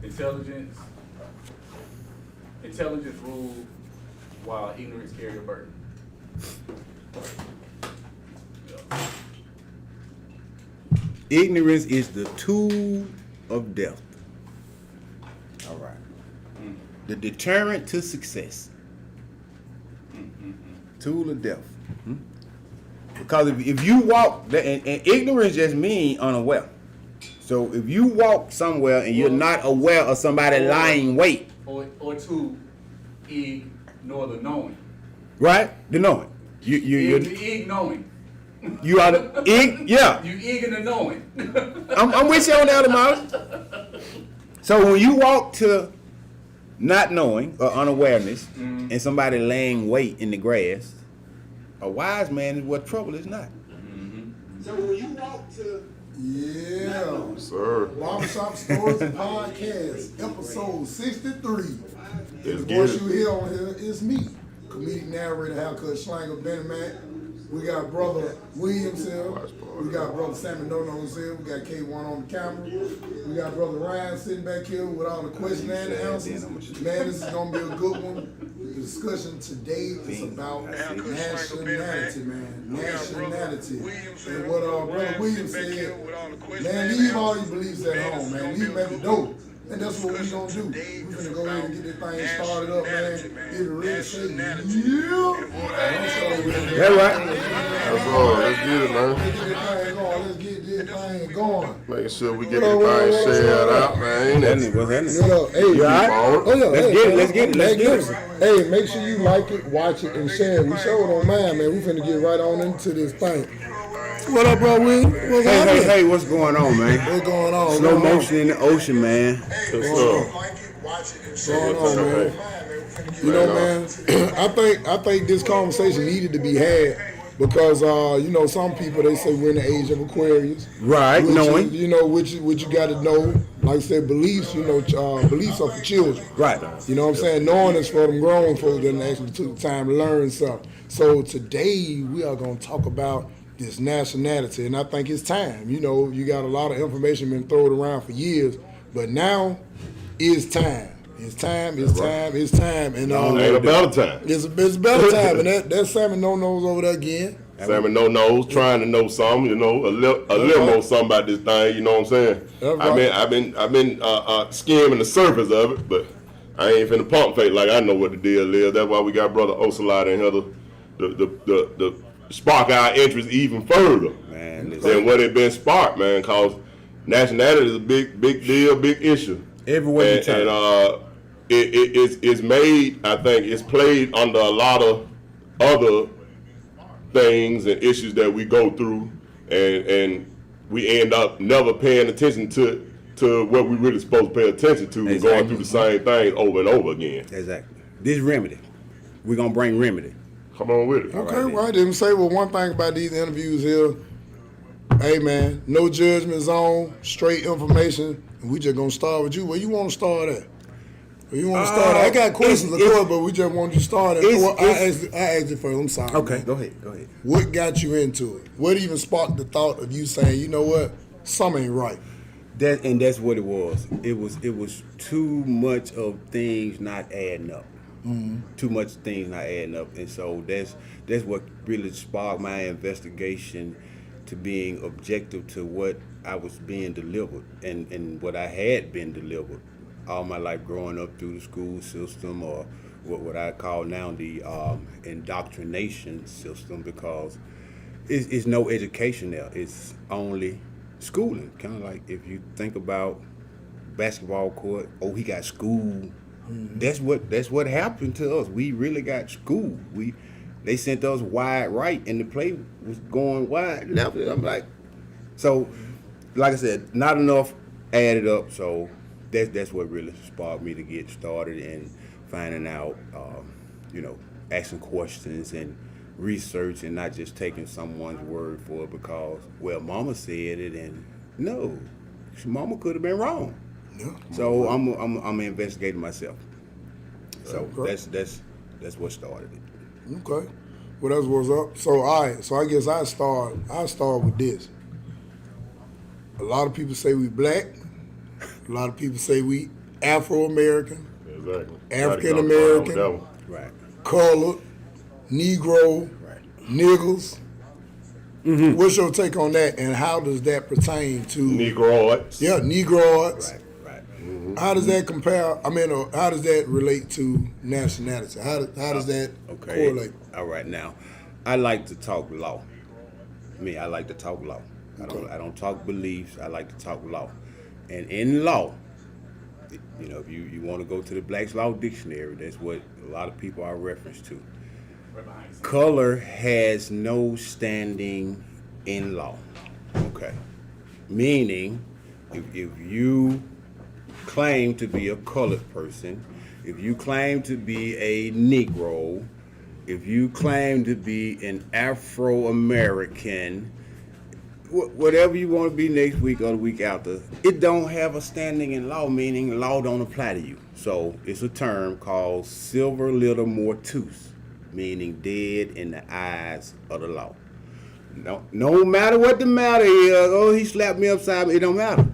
Intelligence rule while ignorance carry a burden. Yeah. Ignorance is the tool of death. All right. The deterrent to success. Tool of death. Because if you walk, and ignorance just means unaware. So if you walk somewhere and you're not aware of somebody lying wait. Or to ignore the knowing. Right? The knowing. You're knowing. You are the yeah. You eager the knowing. I'm with you on the other mouse. So when you walk to not knowing or unawareness and somebody laying wait in the grass, a wise man is what trouble is not. So when you walk to sir. Barbershop Stories Podcast, episode 63. Let's The get voice it. you hear on here is me, comedic narrator, haircut, Schlanger, Benny Mac. We got brother Williams here. We got brother Sammy Nono's here. We got K1 on the camera. We got brother Ryan sitting back here with all the questions and the answers. Man, this is gonna be a good one. The discussion today is about nationality, man. Nationality. And what brother Williams said, man, leave all your beliefs at home, man. Leave them at the door. And that's what we gonna do. We're gonna go ahead and get this thing started up, man. Get it ready, say, yeah. That's right. That's all. Let's get it, man. Let's get this thing going. Making sure we get the thing shared out, man. What's happening? Hey, You all right? oh, yeah, Let's get it. Hey, make sure you like it, watch it, and share it. We sure don't mind, man. We finna get right on into this thing. What up, bro, Will? What's happening? Hey, what's going on, man? What's going on? Slow motion in the ocean, man. What's What's going on, man? You know, man, I think this conversation needed to be had because you know, some people they say we're in the age of Aquarius. Right, knowing. What you got to know. Like I said, beliefs. Beliefs are for children. Right. You know what I'm saying? Knowing is for them grown folks that actually took the time to learn something. So today we are going to talk about this nationality, and I think it's time. You know, you got a lot of information been thrown around for years, but now is time. It's time. And Ain't a better time. it's a better time. And that's Sammy No-Nos over there again. Sammy No-Nos trying to know something, you know, a little more something about this thing, you know what I'm saying? That's right. I've been skimming the surface of it, but I ain't finna pump fake like I know what the deal is. That's why we got brother Ocelot in here to spark our interest even further than what it been sparked, man, cause nationality is a big deal, big issue. Everywhere you turn. And it's made, I think, it's played under a lot of other things and issues that we go through, and we end up never paying attention to what we really supposed to pay attention to, and going through the same thing over and over again. Exactly. This remedy. We're going to bring remedy. Come on with it. Okay, well, I didn't say one thing about these interviews here. Hey, man, no judgment zone, straight information, and we just gonna start with you. Where you want to start at? Where you want to start at? I got questions, of course, but we just want you to start at. I asked you first. I'm sorry. Okay, man. go ahead. What got you into it? What even sparked the thought of you saying, you know what, something ain't right? That's what it was. It was too much of things not adding up. Too much things not adding up, and so that's what really sparked my investigation to being objective to what I was being delivered and what I had been delivered all my life growing up through the school system, or what I call now the indoctrination system, because it's no education there. It's only schooling. Kind of like if you think about basketball court, he got school. That's what happened to us. We really got school. They sent us wide right, and the play was going wide left. I'm like, so, like I said, not enough added up. So that's what really sparked me to get started and finding out, asking questions and research, and not just taking someone's word for it because, well, Mama said it, and no, Mama could have been wrong. Yeah. So I'm investigating myself. So Okay. that's what started it. Okay. Well, that's what's up. So, all right. So, I guess I start with this. A lot of people say we black. A lot of people say we Afro-American, Exactly. African-American, Right. colored, Negro, Right. niggers. What's your take on that, and how does that pertain to Negroids. Yeah, Negroids. Right. Right. How does that compare? I mean, how does that relate to nationality? How does that correlate? All right. Now, I like to talk law. I like to talk law. I don't talk beliefs. I like to talk law. And in law, if you want to go to the Black's Law Dictionary, that's what a lot of people are referenced to. Color has no standing in law. Okay. Meaning, if you claim to be a colored person, if you claim to be a Negro, if you claim to be an Afro-American, whatever you want to be next week or the week after, it don't have a standing in law, meaning law don't apply to you. So it's a term called silver little mortus, meaning dead in the eyes of the law. No matter what the matter is, he slapped me upside, it don't matter.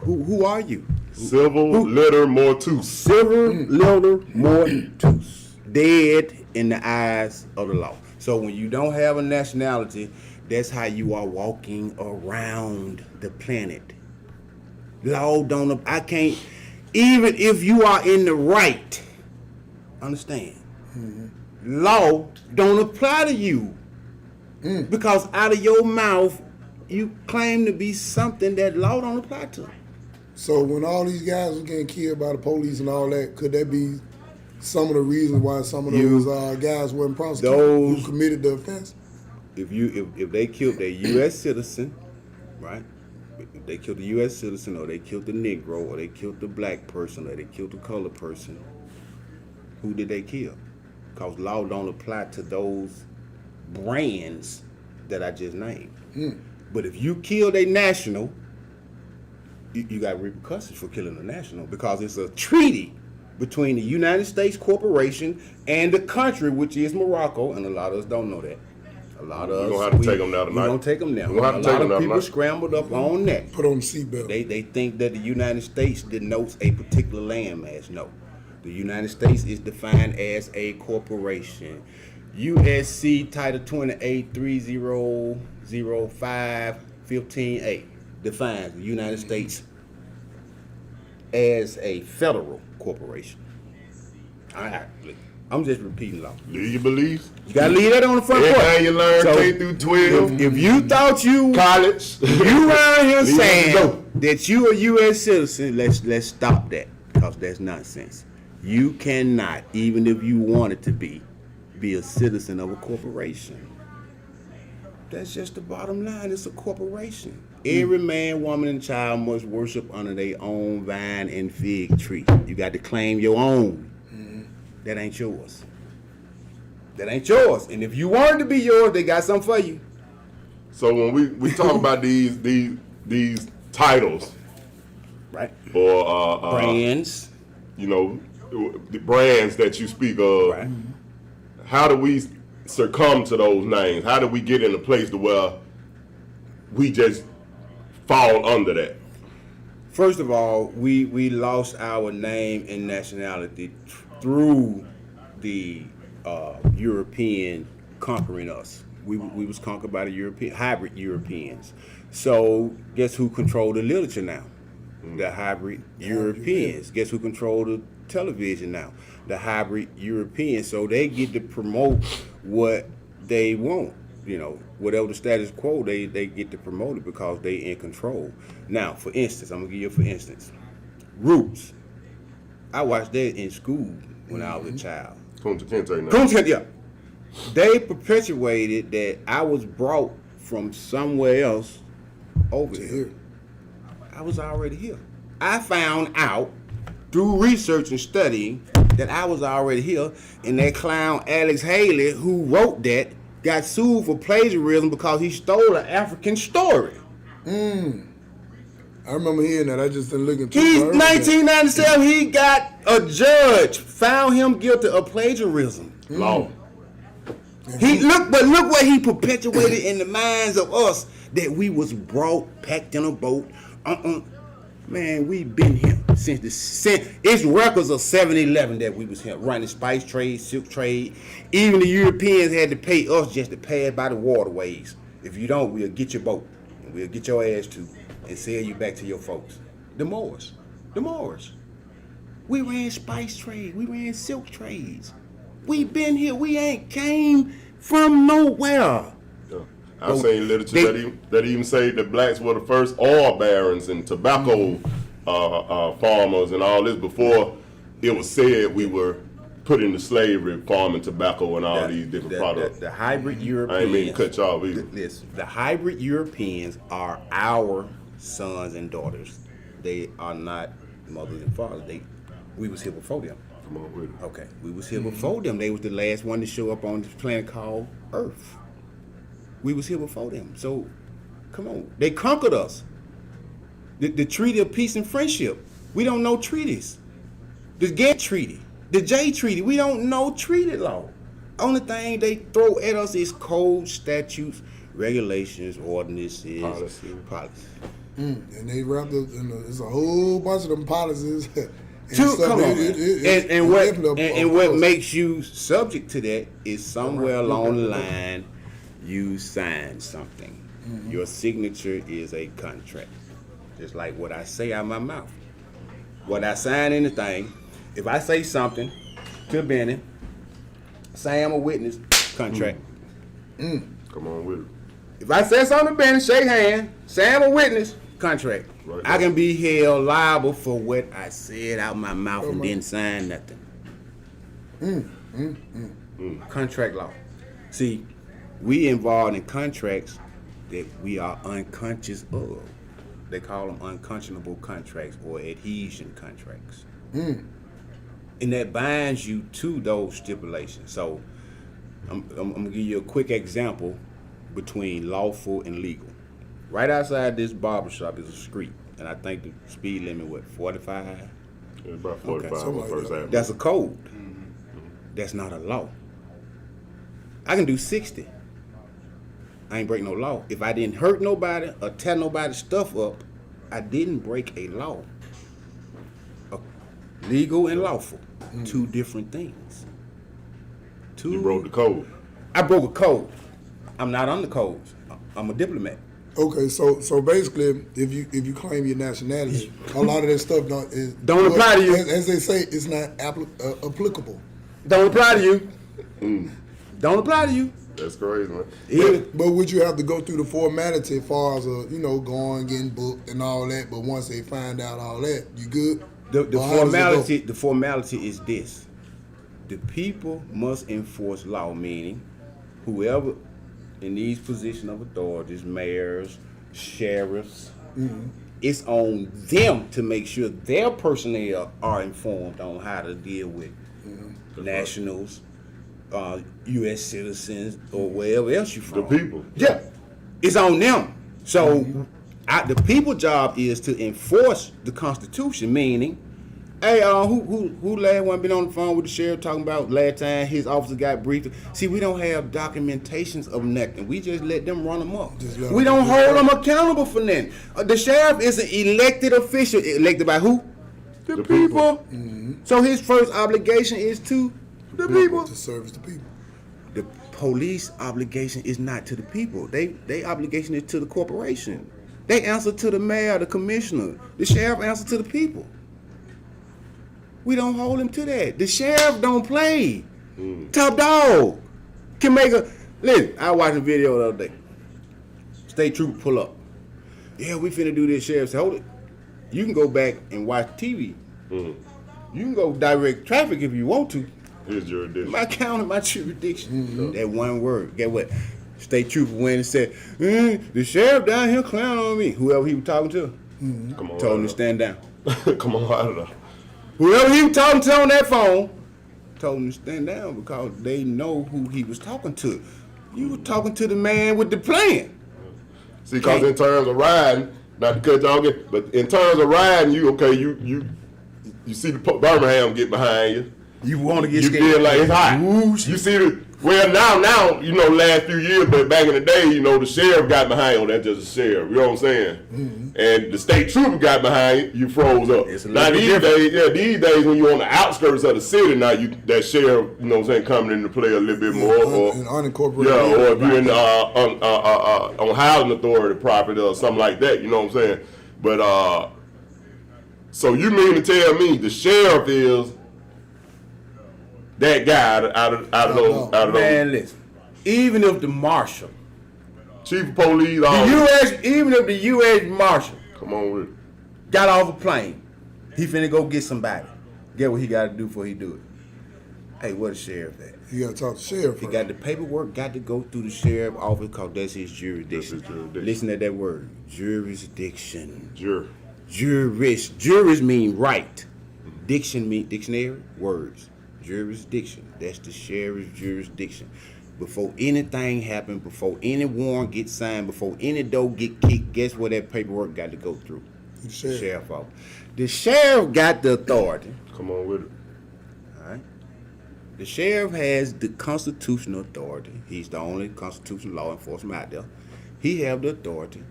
Who are you? Civil litter mortus. Silver little mortus, dead in the eyes of the law. So when you don't have a nationality, that's how you are walking around the planet. Law don't, I can't, even if you are in the right, understand, law don't apply to you. Because out of your mouth, you claim to be something that law don't apply to. So when all these guys were getting killed by the police and all that, could that be some of the reasons why some of those guys weren't prosecuted who committed the offense? If they killed a U.S. citizen, right? If they killed a U.S. citizen, or they killed the Negro, or they killed the black person, or they killed the colored person, who did they kill? Because law don't apply to those brands that I just named. But if you killed a national, you got repercussions for killing a national, because it's a treaty between the United States Corporation and the country, which is Morocco, and a lot of us don't know that. A lot of us, we're going to have to take them down tonight. We're going to take them down. We're going to have to a take lot them of down people tonight. scrambled up on that. Put on the seatbelt. They think that the United States denotes a particular landmass. No. The United States is defined as a corporation. USC Title 28 3005 15A defines the United States as a federal corporation. I'm just repeating law. Do you believe? You gotta leave that on the front porch. Everything you learn K through 12. If you thought you College. you around here Leave it saying go. that you a U.S. citizen, let's stop that, because that's nonsense. You cannot, even if you wanted to be a citizen of a corporation. That's just the bottom line. It's a corporation. Every man, woman, and child must worship under their own vine and fig tree. You got to claim your own. That ain't yours. That ain't yours. And if you want it to be yours, they got something for you. So when we talk about these titles, Right. or Brands. the brands that you speak of, Right. how do we succumb to those names? How do we get in a place to where we just fall under that? First of all, we lost our name and nationality through the European conquering us. We was conquered by the hybrid Europeans. So guess who control the literature now? The hybrid Europeans. Guess who control the television now? The hybrid Europeans. So they get to promote what they want. Whatever the status quo, they get to promote it because they in control. Now, for instance, I'm gonna give you for instance, Roots. I watched that in school when I was a child. Kunta Kinte. Yeah. They perpetuated that I was brought from somewhere else over here. I was already here. I found out through research and studying that I was already here, and that clown Alex Haley, who wrote that, got sued for plagiarism because he stole an African story. I remember hearing that. I just didn't look into He's it. 1997. He got a judge found him guilty of plagiarism. Law. Look what he perpetuated in the minds of us, that we was brought, packed in a boat. Man, we been here It's records of 7-Eleven that we was here running spice trade, silk trade. Even the Europeans had to pay us just to pass by the waterways. If you don't, we'll get your boat. And we'll get your ass too and sell you back to your folks. The Moors. We ran spice trade. We ran silk trades. We been here. We ain't came from nowhere. I've seen literature that even say that blacks were the first oil barons and tobacco farmers and all this before it was said we were put into slavery, farming tobacco and all these different products. The hybrid Europeans. I ain't mean to cut y'all either. Listen, the hybrid Europeans are our sons and daughters. They are not mothers and fathers. We was here before them. Come on with it. Okay, we was here before them. They was the last one to show up on this planet called Earth. We was here before them. So, come on. They conquered us. The Treaty of Peace and Friendship. We don't know treaties. The Ghent Treaty. The J Treaty. We don't know treaty law. Only thing they throw at us is codes, statutes, regulations, ordinances, policies. And they wrapped up there's a whole bunch of them policies. Come on, and what makes you subject to that is somewhere along the line you sign something. Mm-hmm. Your signature is a contract. Just like what I say out of my mouth. When I sign anything, if I say something to Benny, say I'm a witness, contract. Come on with it. If I say something to Benny, shake hands, say I'm a witness, contract. Right. I can be held liable for what I said out my mouth and didn't sign nothing. Contract law. See, we involved in contracts that we are unconscious of. They call them unconscionable contracts or adhesion contracts. And that binds you to those stipulations. So I'm going to give you a quick example between lawful and legal. Right outside this barbershop is a street, and I think the speed limit, 45? Yeah, about 45 Okay. on First Avenue. That's a code. That's not a law. I can do 60. I ain't break no law. If I didn't hurt nobody or tear nobody's stuff up, I didn't break a law. Legal and lawful, two different things. You broke the code. I broke a code. I'm not on the codes. I'm a diplomat. Okay, so basically, if you claim your nationality, a lot of that stuff Don't apply to you. As they say, it's not applicable. Don't apply to you. Don't apply to you. That's crazy, man. Yeah. But would you have to go through the formality as far as going, getting booked and all that? But once they find out all that, you good? The formality is this: the people must enforce law, meaning whoever in these positions of authorities, mayors, sheriffs, it's on them to make sure their personnel are informed on how to deal with nationals, U.S. citizens, or wherever else you from. The people. Yeah, it's on them. So the people job is to enforce the Constitution, meaning, hey, who last one been on the phone with the sheriff talking about last time his officer got briefed? See, we don't have documentations of nothing. We just let them run them up. We don't hold them accountable for nothing. The sheriff is an elected official. Elected by who? The people. So his first obligation is to the people. To service the people. The police obligation is not to the people. They obligation is to the corporation. They answer to the mayor, the commissioner. The sheriff answer to the people. We don't hold him to that. The sheriff don't play. Top dog can make a. Listen, I watched a video the other day. State trooper pull up. Yeah, we finna do this. Sheriff said, hold it. You can go back and watch TV. You can go direct traffic if you want to. Here's jurisdiction. My county, my jurisdiction. That one word. Get what? State trooper went and said, the sheriff down here clowning on me. Whoever he was talking to, Come on. told him to stand down. Come on out of there. Whoever he was talking to on that phone, told him to stand down because they know who he was talking to. You were talking to the man with the plan. See, because in terms of riding, not to cut y'all get, but in terms of riding, you see the Birmingham get behind you. You want to get You scared. feel like it's hot. Whoosh. You see the now, you know, last few years, but back in the day, you know, the sheriff got behind you. That's just a sheriff. You know what I'm saying? And the state trooper got behind you, froze up. It's a Now little these days when you're on the outskirts of the city, now that sheriff, you know what I'm saying, coming into play a little bit more. Or in unincorporated. yeah, or if you're in on housing authority property or something like that. You know what I'm saying? But so you mean to tell me the sheriff is that guy out of those Man, listen. Even if the marshal, chief of police, even if the U.S. marshal come on with it. got off a plane, he finna go get somebody. Get what he got to do before he do it. Hey, where the sheriff at? You gotta talk to the sheriff He first. got the paperwork, got to go through the sheriff office because that's his jurisdiction. Listen to that word, jurisdiction. Juris mean right. Diction mean dictionary, words. Jurisdiction. That's the sheriff's jurisdiction. Before anything happens, before any warrant gets signed, before any door get kicked, guess what that paperwork got to go through? The sheriff. Office. The sheriff got the authority. Come on with it. All right. The sheriff has the constitutional authority. He's the only constitutional law enforcement out there. He have the authority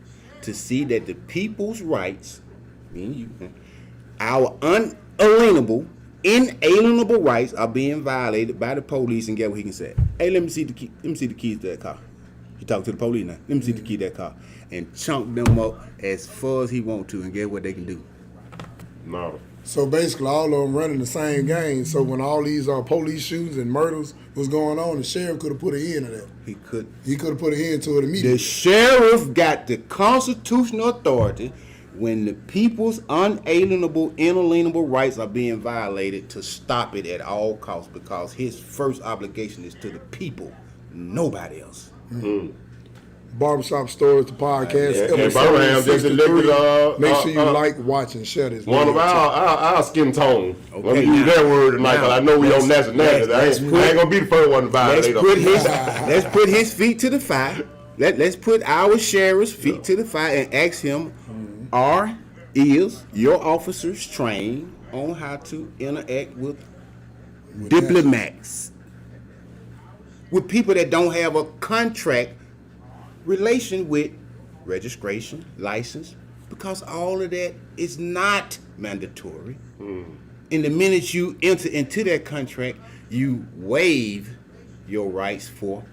to see that the people's rights, meaning you, our unalienable, inalienable rights are being violated by the police. And get what he can say. Hey, let me see the key. Let me see the keys to that car. He talk to the police now. Let me see the key to that car and chunk them up as far as he want to, and get what they can do. No. So basically, all of them running the same game. So when all these police shootings and murders was going on, the sheriff could have put an end to that. He could. He could have put an end to it immediately. The sheriff got the constitutional authority when the people's unalienable, inalienable rights are being violated to stop it at all costs, because his first obligation is to the people, nobody else. Barbershop Stories, the podcast. And Birmingham just elected. Make sure you like, watch, and share this. One of our skin tone. Okay, Let me use now- that word tonight, because I know we on Nationality. I ain't gonna be the first one to violate. Let's put his feet to the fire. Let's put our sheriff's feet to the fire and ask him, is your officers trained on how to interact with diplomats? With people that don't have a contract relation with registration, license, because all of that is not mandatory. And the minute you enter into that contract, you waive your rights for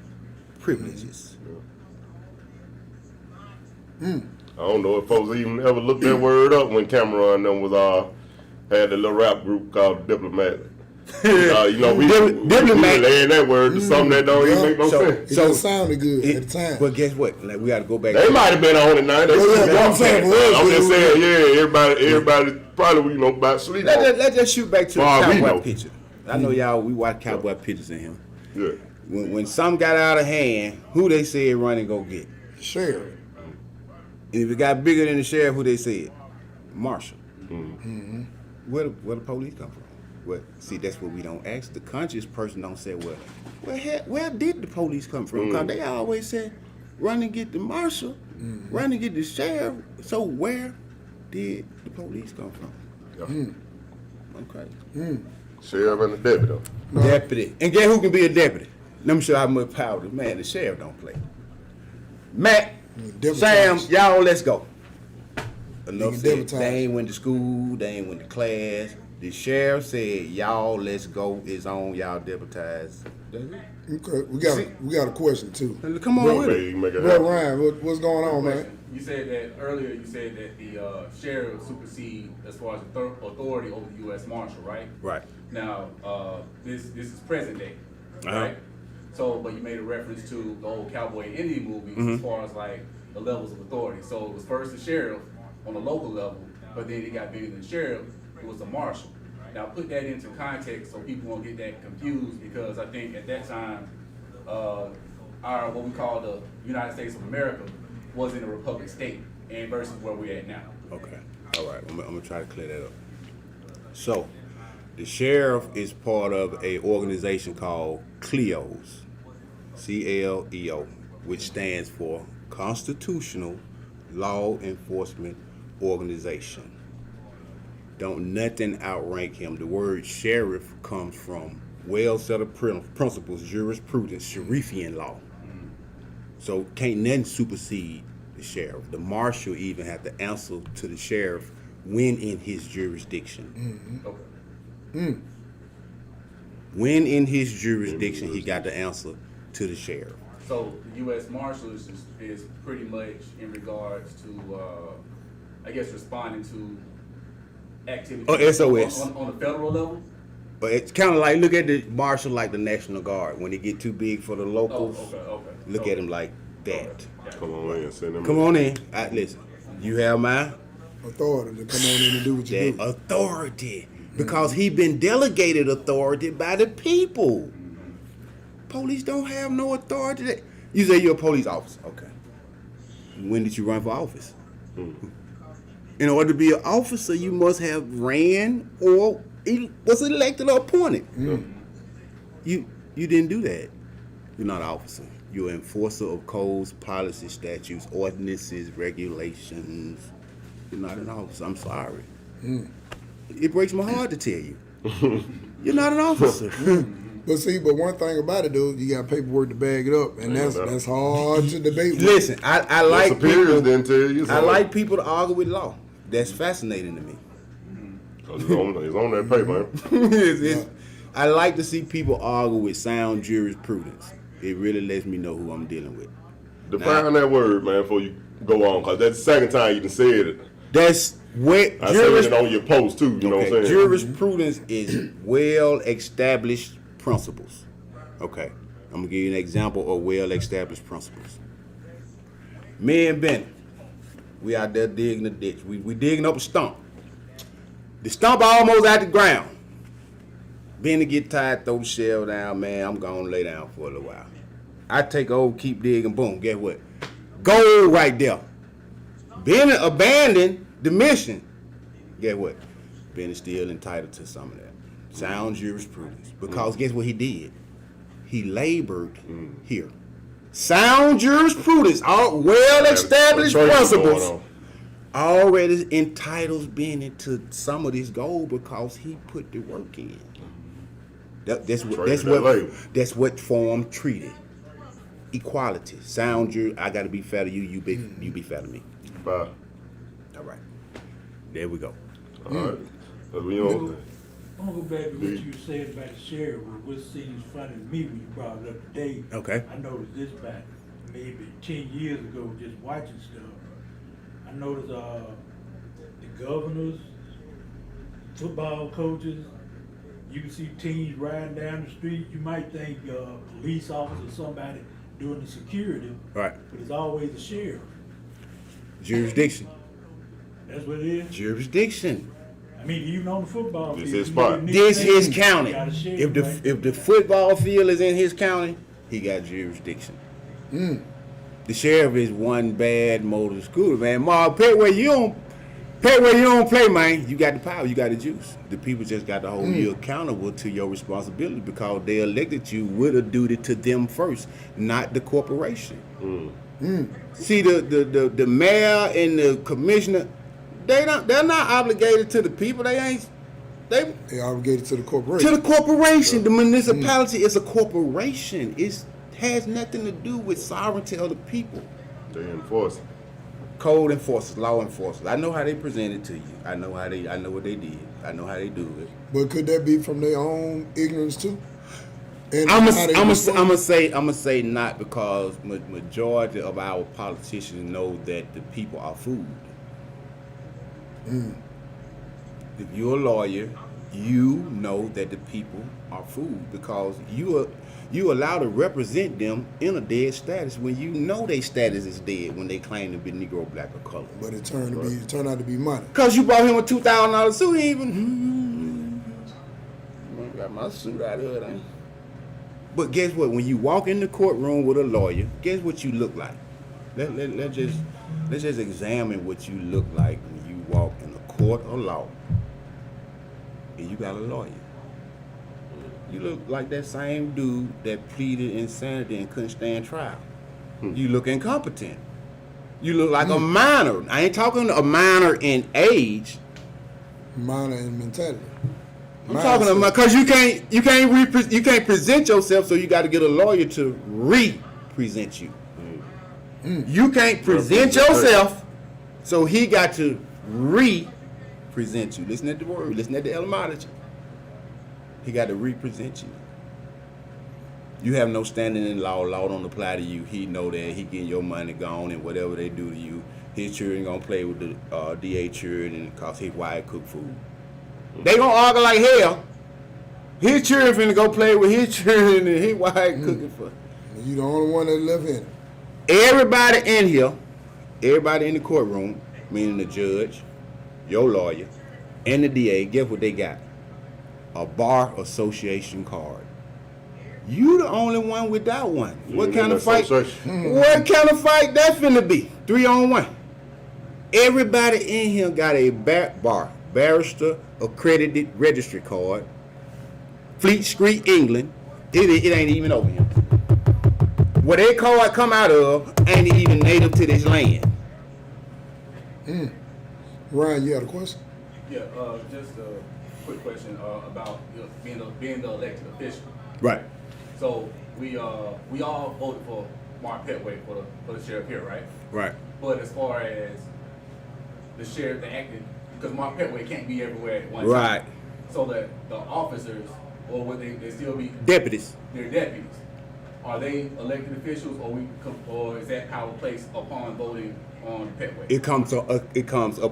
privileges. I don't know if folks even ever looked that word up when Cameron and them was had a little rap group called Diplomat. You know, we Diplomat. laying that word to something that don't even make no sense. It just sounded good at the time. But guess what? Like, we got to go back. They might have been on it now. I'm saying, I'm just saying, yeah, everybody probably, you know, about sleep. Let's just shoot back to the Far we cowboy know. picture. I know y'all, we watch cowboy pictures in here. Yeah. When some got out of hand, who they said run and go get? Sheriff. And if it got bigger than the sheriff, who they said? Marshal. Where the police come from? Well, see, that's what we don't ask. The conscious person don't say, where did the police come from? Because they always say, run and get the marshal, run and get the sheriff. So where did the police come from? Okay. Sheriff and the deputy. Deputy. And guess who can be a deputy? Let me show you how much power the man, the sheriff don't play. Matt, Sam, y'all, let's go. Enough said. They ain't went to school, they ain't went to class. The sheriff said, y'all, let's go. It's on, y'all deputize. That's it. Okay, we got a question too. Come on with it. Bro, Ryan, what's going on, man? You said that earlier. You said that the sheriff supersede as far as authority over the U.S. Marshal, right? Right. Now, this is present day, right? So, but you made a reference to the old cowboy and Indian movies as far as like the levels of authority. So it was first the sheriff on the local level, but then it got bigger than the sheriff. It was the marshal. Now put that into context so people won't get that confused, because I think at that time, our what we call the United States of America was in a republic state, and versus where we're at now. Okay. All right. I'm gonna try to clear that up. So, the sheriff is part of a organization called CLEOs, CLEO, which stands for Constitutional Law Enforcement Organization. Don't nothing outrank him. The word sheriff comes from well-settled principles, jurisprudence, Sharifian law. So can't nothing supersede the sheriff. The marshal even have to answer to the sheriff when in his jurisdiction. Okay. When in his jurisdiction, he got to answer to the sheriff. So the U.S. Marshal is pretty much in regards to, I guess, responding to activities SOS. on a federal level. But it's kind of like, look at the marshal like the National Guard. When they get too big for the locals, look at him like that. Come on in, send them. Come on in. Listen, you have my Authority to come on in and do what you do. authority. Because he been delegated authority by the people. Police don't have no authority. You say you're a police officer. Okay. When did you run for office? In order to be an officer, you must have ran or was elected or appointed. You didn't do that. You're not an officer. You're an enforcer of codes, policies, statutes, ordinances, regulations. You're not an officer. I'm sorry. It breaks my heart to tell you. You're not an officer. But one thing about it, dude, you got paperwork to back it up, and that's hard to debate with. Listen, I like superiors people. didn't tell you. I like people to argue with law. That's fascinating to me. It's on that paper. I like to see people argue with sound jurisprudence. It really lets me know who I'm dealing with. Define that word, man, before you go on, because that's the second time you done said it. That's where I said it on your post too. You know what I'm saying? Jurisprudence is well-established principles. Okay, I'm gonna give you an example of well-established principles. Me and Benny, we out there digging the ditch. We digging up a stump. The stump almost at the ground. Benny get tired, throw the shell down, man. I'm gonna lay down for a little while. I take over, keep digging, boom, guess what? Gold right there. Benny abandoned the mission. Guess what? Benny still entitled to some of that. Sound jurisprudence. Because guess what he did? He labored here. Sound jurisprudence, all well-established principles, already entitles Benny to some of this gold because he put the work in. That's what form treaty. Equality. Sound I gotta be fair to you, you be fair to me. Bye. All right. There we go. All right. So we on. I'm gonna go back to what you said about the sheriff, what seems funny to me when you brought it up today. Okay. I noticed this back maybe 10 years ago, just watching stuff. I noticed the governors, football coaches, you can see teams riding down the street. You might think police officer, somebody doing the security, Right. but it's always the sheriff. Jurisdiction. That's what it is. Jurisdiction. I mean, even on the football This field. his you spot. know, the This next his thing, county. you got a sheriff, right? If the football field is in his county, he got jurisdiction. The sheriff is one bad motor scooter, man. Mark, pay where you don't play, man. You got the power, you got the juice. The people just got to hold you accountable to your responsibility because they elected you with a duty to them first, not the corporation. See, the mayor and the commissioner, they're not obligated to the people. They obligated to the corporation. to the corporation. The municipality is a corporation. It has nothing to do with sovereignty of the people. They enforce. Code enforcers, law enforcers. I know how they present it to you. I know what they did. I know how they do it. But could that be from their own ignorance too? And I'm how they gonna say not, because majority of our politicians know that the people are food. If you're a lawyer, you know that the people are food because you allowed to represent them in a dead status when you know their status is dead when they claim to be Negro, black, or color. But it turned out to be money. Cause you bought him a $2,000 suit, he even I got my suit out here, ain't. But guess what? When you walk in the courtroom with a lawyer, guess what you look like? Let's just examine what you look like when you walk in a court of law and you got a lawyer. You look like that same dude that pleaded insanity and couldn't stand trial. You look incompetent. You look like a minor. I ain't talking a minor in age. Minor and mentality. I'm talking about because you can't present yourself, so you got to get a lawyer to represent you. You can't present yourself, so he got to represent you. Listen at the word. Listen at the etymology. He got to represent you. You have no standing in law. Law don't apply to you. He know that. He getting your money gone, and whatever they do to you, his children gonna play with the DA children because his wife cook food. They gonna argue like hell. His children finna go play with his children, and his wife cooking for. You the only one that left in it. Everybody in here, everybody in the courtroom, meaning the judge, your lawyer, and the DA, guess what they got? A bar association card. You the only one without one. What kind of fight? What kind of fight that finna be? 3-on-1. Everybody in here got a barrister accredited registry card. Fleet Street, England. It ain't even over here. Where they card come out of ain't even native to this land. Ryan, you had a question? Yeah, just a quick question about being the elected official. Right. So we all voted for Mark Petway for the sheriff here, right? Right. But as far as the sheriff, the acting, because Mark Petway can't be everywhere at one Right. time. So that the officers, or would they still be Deputies. their deputies? Are they elected officials, or is that power placed upon voting on Petway? It comes up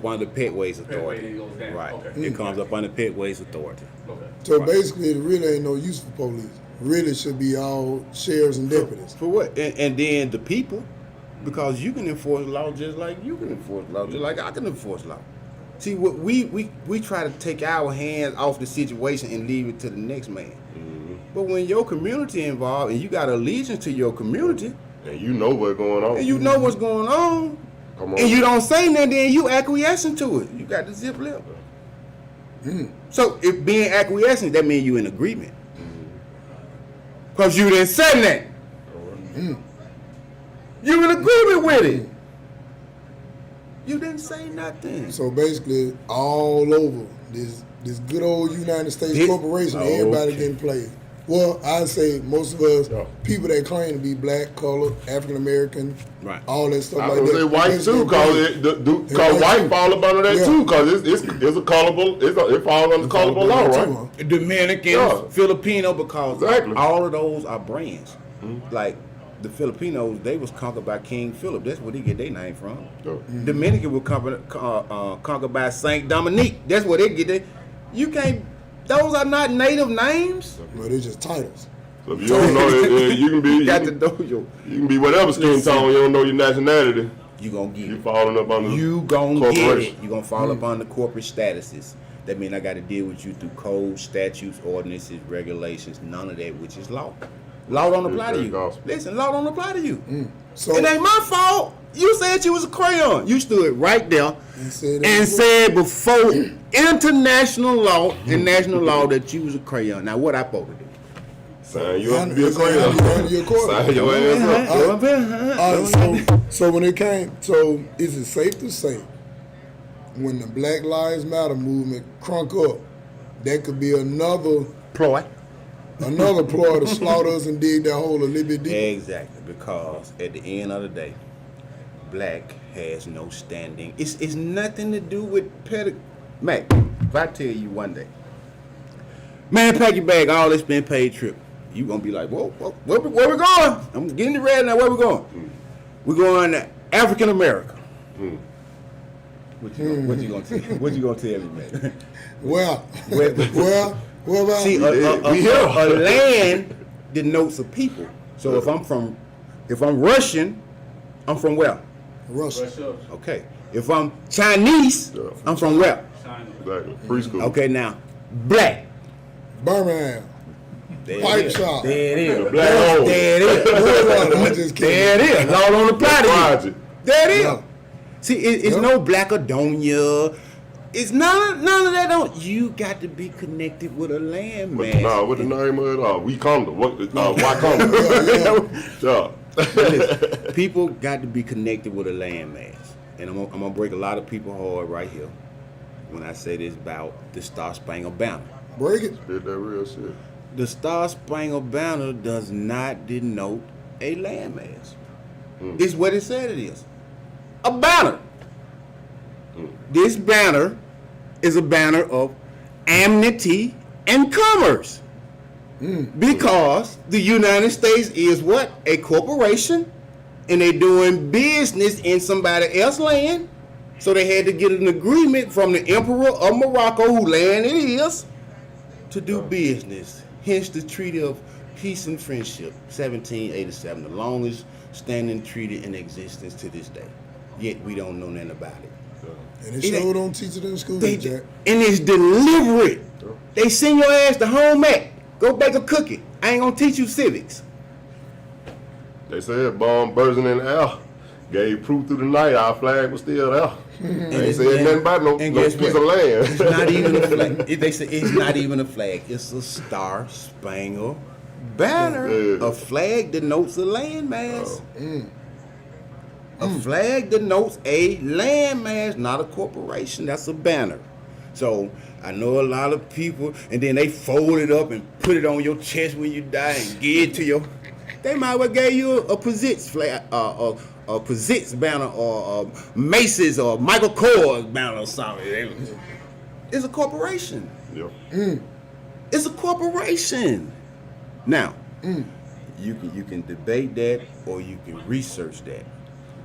under Petway's authority. Petway then goes down. Right. Okay. It comes up under Petway's authority. Okay. So basically, it really ain't no use for police. Really should be all sheriffs and deputies. For what? And then the people, because you can enforce law just like you can enforce law, just like I can enforce law. See, what we try to take our hands off the situation and leave it to the next man. But when your community involved and you got allegiance to your community, And you know what's going on. and you know what's going on, Come on. and you don't say nothing, then you acquiescing to it. You got the zip lip. So if being acquiescent, that means you in agreement. Because you didn't say that. You in agreement with it. You didn't say nothing. So basically, all over this good old United States This- corporation, oh, everybody okay. getting played. Well, I'd say most of us, Yeah. people that claim to be black, colored, African American, Right. all that stuff I like was that. say white That's too, getting cause played. White white too. fall up under that Yeah. too, cause it's a callable, it falls under callable law, Too, right? huh? Dominicans, Yeah. Filipino, because Exactly. all of those are brands. Like the Filipinos, they was conquered by King Philip. That's where they get their name from. Yeah. Dominican was conquered by Saint Dominique. That's where they get their. You can't. Those are not native names. But it's just titles. So if you don't know it, you can be You got you to know your. can be whatever skin tone. You don't know your nationality. You gonna get You it. falling up under You gonna get it. corporation. You gonna fall up on the corporate statuses. That means I got to deal with you through codes, statutes, ordinances, regulations. None of that, which is law. Law don't apply to It's you. gospel. Listen, law don't apply to you. So It ain't my fault. You said you was a crayon. You stood right there and said before international law and national law that you was a crayon. Now what I supposed to do? Sign you up to be a It's under crayon. your court. Sign your ass up. So when it came, so is it safe to say when the Black Lives Matter movement crunk up, that could be another Ploy. ploy to slaughter us and dig that hole a little bit deeper? Exactly, because at the end of the day, black has no standing. It's nothing to do with petty. Mac, if I tell you one day, man, pack your bag, all this been paid trip, you gonna be like, whoa, where we going? I'm getting it ready now. Where we going? We're going to African America. What you gonna tell? What you gonna tell me, man? Well, Well, what about See, a land denotes a people. So if I'm Russian, I'm from where? Russia? Russia, Okay. If I'm Chinese, Yeah. I'm from where? China. Exactly. Preschool. Okay, now black. Birmingham. There Pipe it is. shop. There it is. Black hole. There it is. I just There kidding. it is. Law don't apply to you. Project. There it is. Yeah. See, it's Yeah. no Blackadonia. It's none of that. Don't you got to be connected with a land, man? What the name of it? Wakanda. Wakanda. Yeah. Listen, people got to be connected with a landmass, and I'm gonna break a lot of people hard right here. when I say this about the Star Spangled Banner. Break it. Did that real shit. The Star Spangled Banner does not denote a landmass. It's what it said it is. A banner. This banner is a banner of amity and commerce. Because the United States is what? A corporation, and they're doing business in somebody else's land. So they had to get an agreement from the Emperor of Morocco, who land it is, to do business. Hence the Treaty of Peace and Friendship, 1787, the longest standing treaty in existence to this day. Yet we don't know nothing about it. And they sure don't teach it in school, Jack. And it's deliberate. They send your ass to home ec. Go bake a cookie. I ain't gonna teach you civics. They said bomb bursting in the air. Gave proof through the night. Our flag was still there. They said nothing about no piece of land. It's not even a flag. They say it's not even a flag. It's a Star Spangled Banner. Yeah. A flag denotes a landmass. A flag denotes a landmass, not a corporation. That's a banner. So I know a lot of people, and then they fold it up and put it on your chest when you die and give it to your. They might well give you a Positz flag, a Positz banner, or Macy's or Michael Kors banner or something. It's a corporation. Yep. It's a corporation. Now, you can debate that, or you can research that.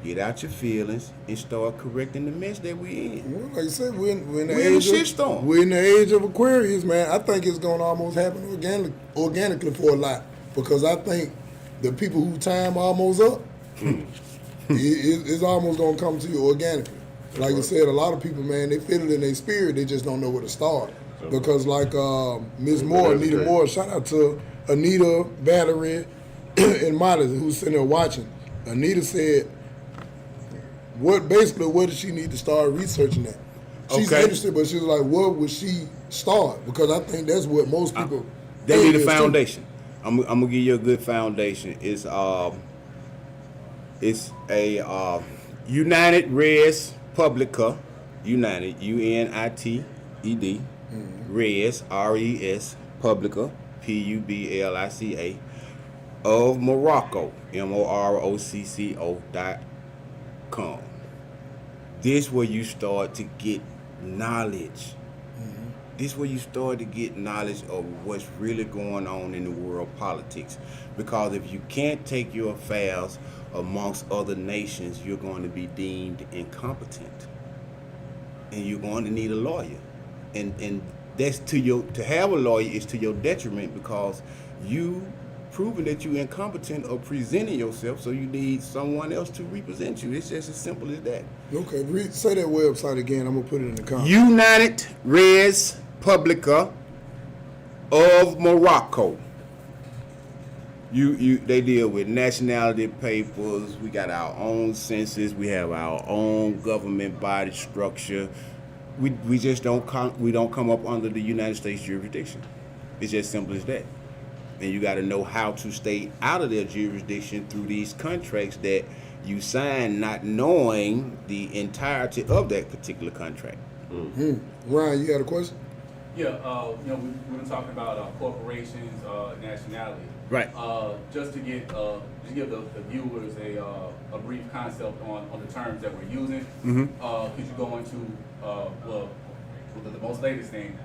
Get out your feelings and start correcting the mess that we in. Well, like I said, we're in the We're in a age shitstorm. We're in the age of Aquarius, man. I think it's gonna almost happen organically for a lot, because I think the people who time almost up, it's almost gonna come to you organically. Like I said, a lot of people, man, they feel it in their spirit. They just don't know where to start. Because like Ms. Moore, Anita Moore, shout out to Anita, Valerie, and Molly, who's sitting there watching. Anita said, what does she need to start researching at? She's interested, but she's like, what would she start? Because I think that's what most people. They need a foundation. I'm gonna give you a good foundation. It's a United Res Publica, United UNITED, Res RES Publica PUBLICA of Morocco MOROCCO.com. This where you start to get knowledge. This where you start to get knowledge of what's really going on in the world politics. Because if you can't take your affairs amongst other nations, you're going to be deemed incompetent. And you're going to need a lawyer. And that's to have a lawyer is to your detriment, because you proving that you're incompetent or presenting yourself, so you need someone else to represent you. It's just as simple as that. Okay, say that website again. I'm gonna put it in the comments. United Res Publica of Morocco. They deal with nationality papers. We got our own census. We have our own government body structure. We just don't come up under the United States jurisdiction. It's just simple as that. And you got to know how to stay out of their jurisdiction through these contracts that you sign, not knowing the entirety of that particular contract. Ryan, you got a question? Yeah, we've been talking about corporations, nationality. Right. Just to give the viewers a brief concept on the terms that we're using. Could you go into the most latest thing?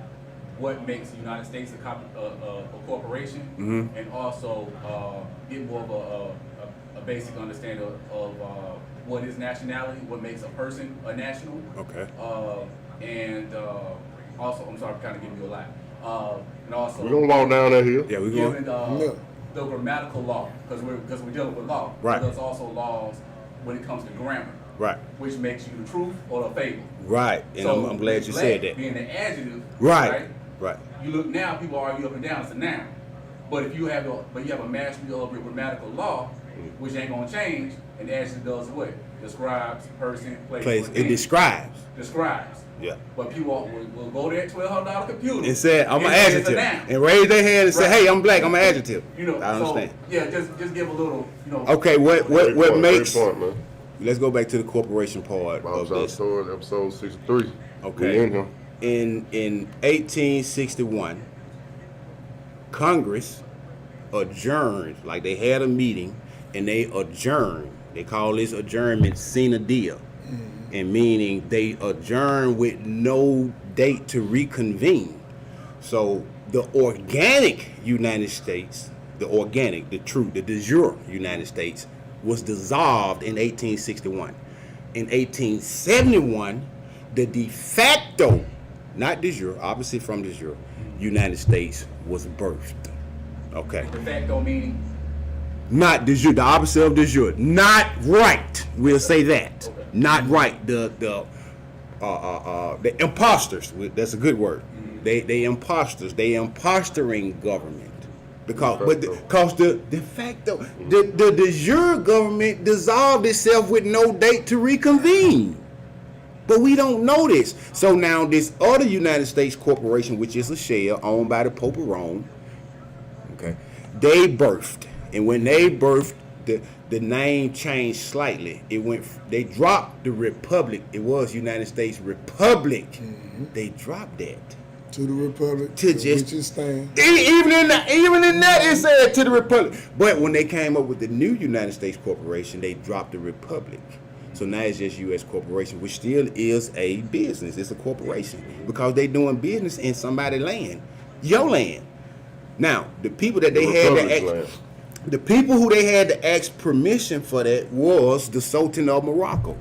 What makes the United States a corporation, and also get more of a basic understanding of what is nationality, what makes a person a national. Okay. And also, I'm sorry, I'm kind of giving you a lot. And also, We're gonna walk down that hill. Yeah, we're given going. the grammatical law, because we're dealing with law. Right. There's also laws when it comes to grammar. Right. Which makes you the truth or the fable. Right. And So I'm glad you said that. Being the adjective. Right. Right. You look now, people argue up and down, it's a noun. But if you have a mastery of your grammatical law, which ain't gonna change, and the adjective does what? Describes person, place. It describes. Describes. Yeah. But people will go to that $1,200 computer. It said I'm an and it's a adjective, noun. and raise their hand and say, "Hey, I'm black. I'm an adjective." You know, I understand. So, yeah, just give a little, Okay, what makes? Great point, man. Let's go back to the corporation part of Barbershop this. Story, episode 63. Okay. We in here. in 1861, Congress adjourned, like they had a meeting and they adjourned. They call this adjournment sine die, and meaning they adjourn with no date to reconvene. So the organic United States, the de jure United States was dissolved in 1861. In 1871, the de facto, not de jure, opposite from de jure, United States was birthed. Okay. De facto meaning? Not de jure, the opposite of de jure. Not right. We'll say that. Okay. Not right. The imposters. That's a good word. They imposters. They impostoring government. Because the de facto, the de jure government dissolved itself with no date to reconvene. But we don't know this. So now this other United States corporation, which is a shell owned by the Pope of Rome, okay, they birthed. And when they birthed, the name changed slightly. They dropped the Republic. It was United States Republic. Mm-hmm. They dropped that. To the Republic, to just which is stand. Even in that, it said to the Republic. But when they came up with the new United States Corporation, they dropped the Republic. So now it's just U.S. Corporation, which still is a business. It's a corporation because they doing business in somebody's land, your land. Now the people that they had to ask, the people who they had to ask permission for that was the Sultan of Morocco.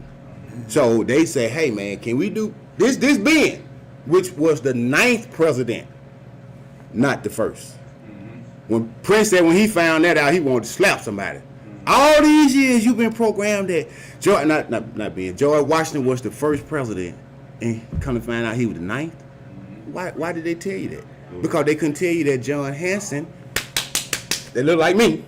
So they said, "Hey man, can we do this? This Ben, which was the 9th president, not the first. When Prince said when he found that out, he wanted to slap somebody. All these years you've been programmed that George, not being George Washington was the first president, and come to find out he was the 9th. Why did they tell you that? Because they couldn't tell you that John Hanson, that looked like me,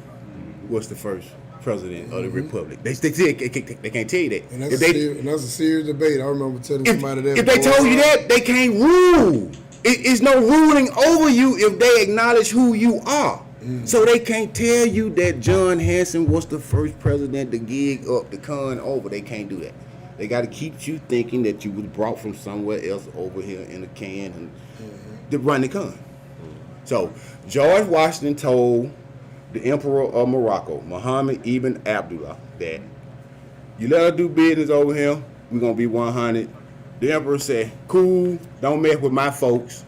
was the first president of the Republic. They can't tell you that. And that's a serious debate. I remember telling somebody that. If they told you that, they can't rule. It's no ruling over you if they acknowledge who you are. So they can't tell you that John Hanson was the first president to gig up the con over. They can't do that. They got to keep you thinking that you was brought from somewhere else over here in a can and to run the con. So George Washington told the Emperor of Morocco, Muhammad ibn Abdullah, that you let us do business over here, we're going to be 100. The Emperor said, cool, don't mess with my folks,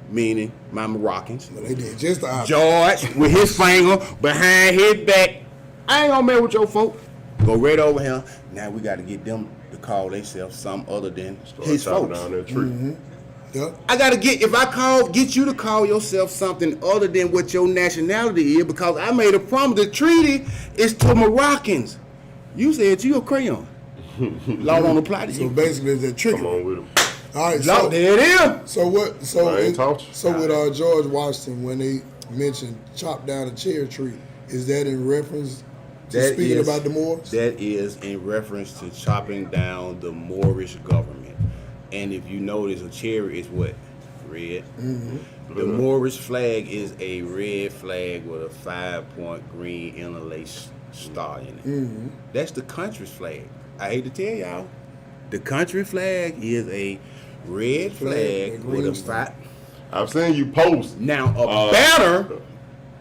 meaning my Moroccans. Well, they did just the opposite. George, with his finger behind his back, I ain't going to mess with your folks. Go right over here. Now we got to get them to call themselves something other than his folks. Down that tree. Yep. I gotta get you to call yourself something other than what your nationality is, because I made a promise. The treaty is to Moroccans. You said you a crayon. Law don't apply to you. So basically, it's that trick. Come on with him. All right. Law, So there it is. So what? So with George Washington, when they mentioned chop down a cherry tree, is that in reference to speaking about the Moors? That is in reference to chopping down the Moorish government. And if you notice, a cherry is what? Red. Mm-hmm. The Moorish flag is a red flag with a 5-point green interlaced star in it. Mm-hmm. That's the country's flag. I hate to tell y'all, the country flag is a red flag with a 5. I've seen you post. Now, a banner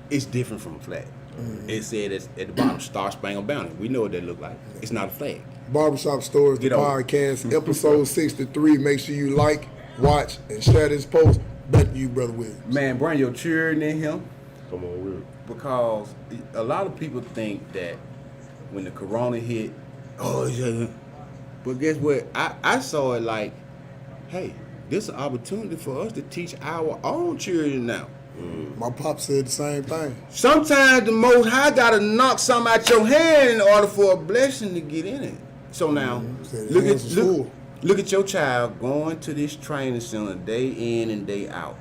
is different from a flag. Mm-hmm. It said at the bottom, Star Spangled Banner. We know what that look like. It's not a flag. Barbershop Stories, the podcast, episode 63. Make sure you like, watch, and share this post. Back to you, Brother Williams. Man, bring your children in here. Come on with it. Because a lot of people think that when the corona hit, but guess what? I saw it like, hey, this is an opportunity for us to teach our own children now. My pop said the same thing. Sometimes the Most High gotta knock something out your hand in order for a blessing to get in it. So now, look at your child going to this training center day in and day out.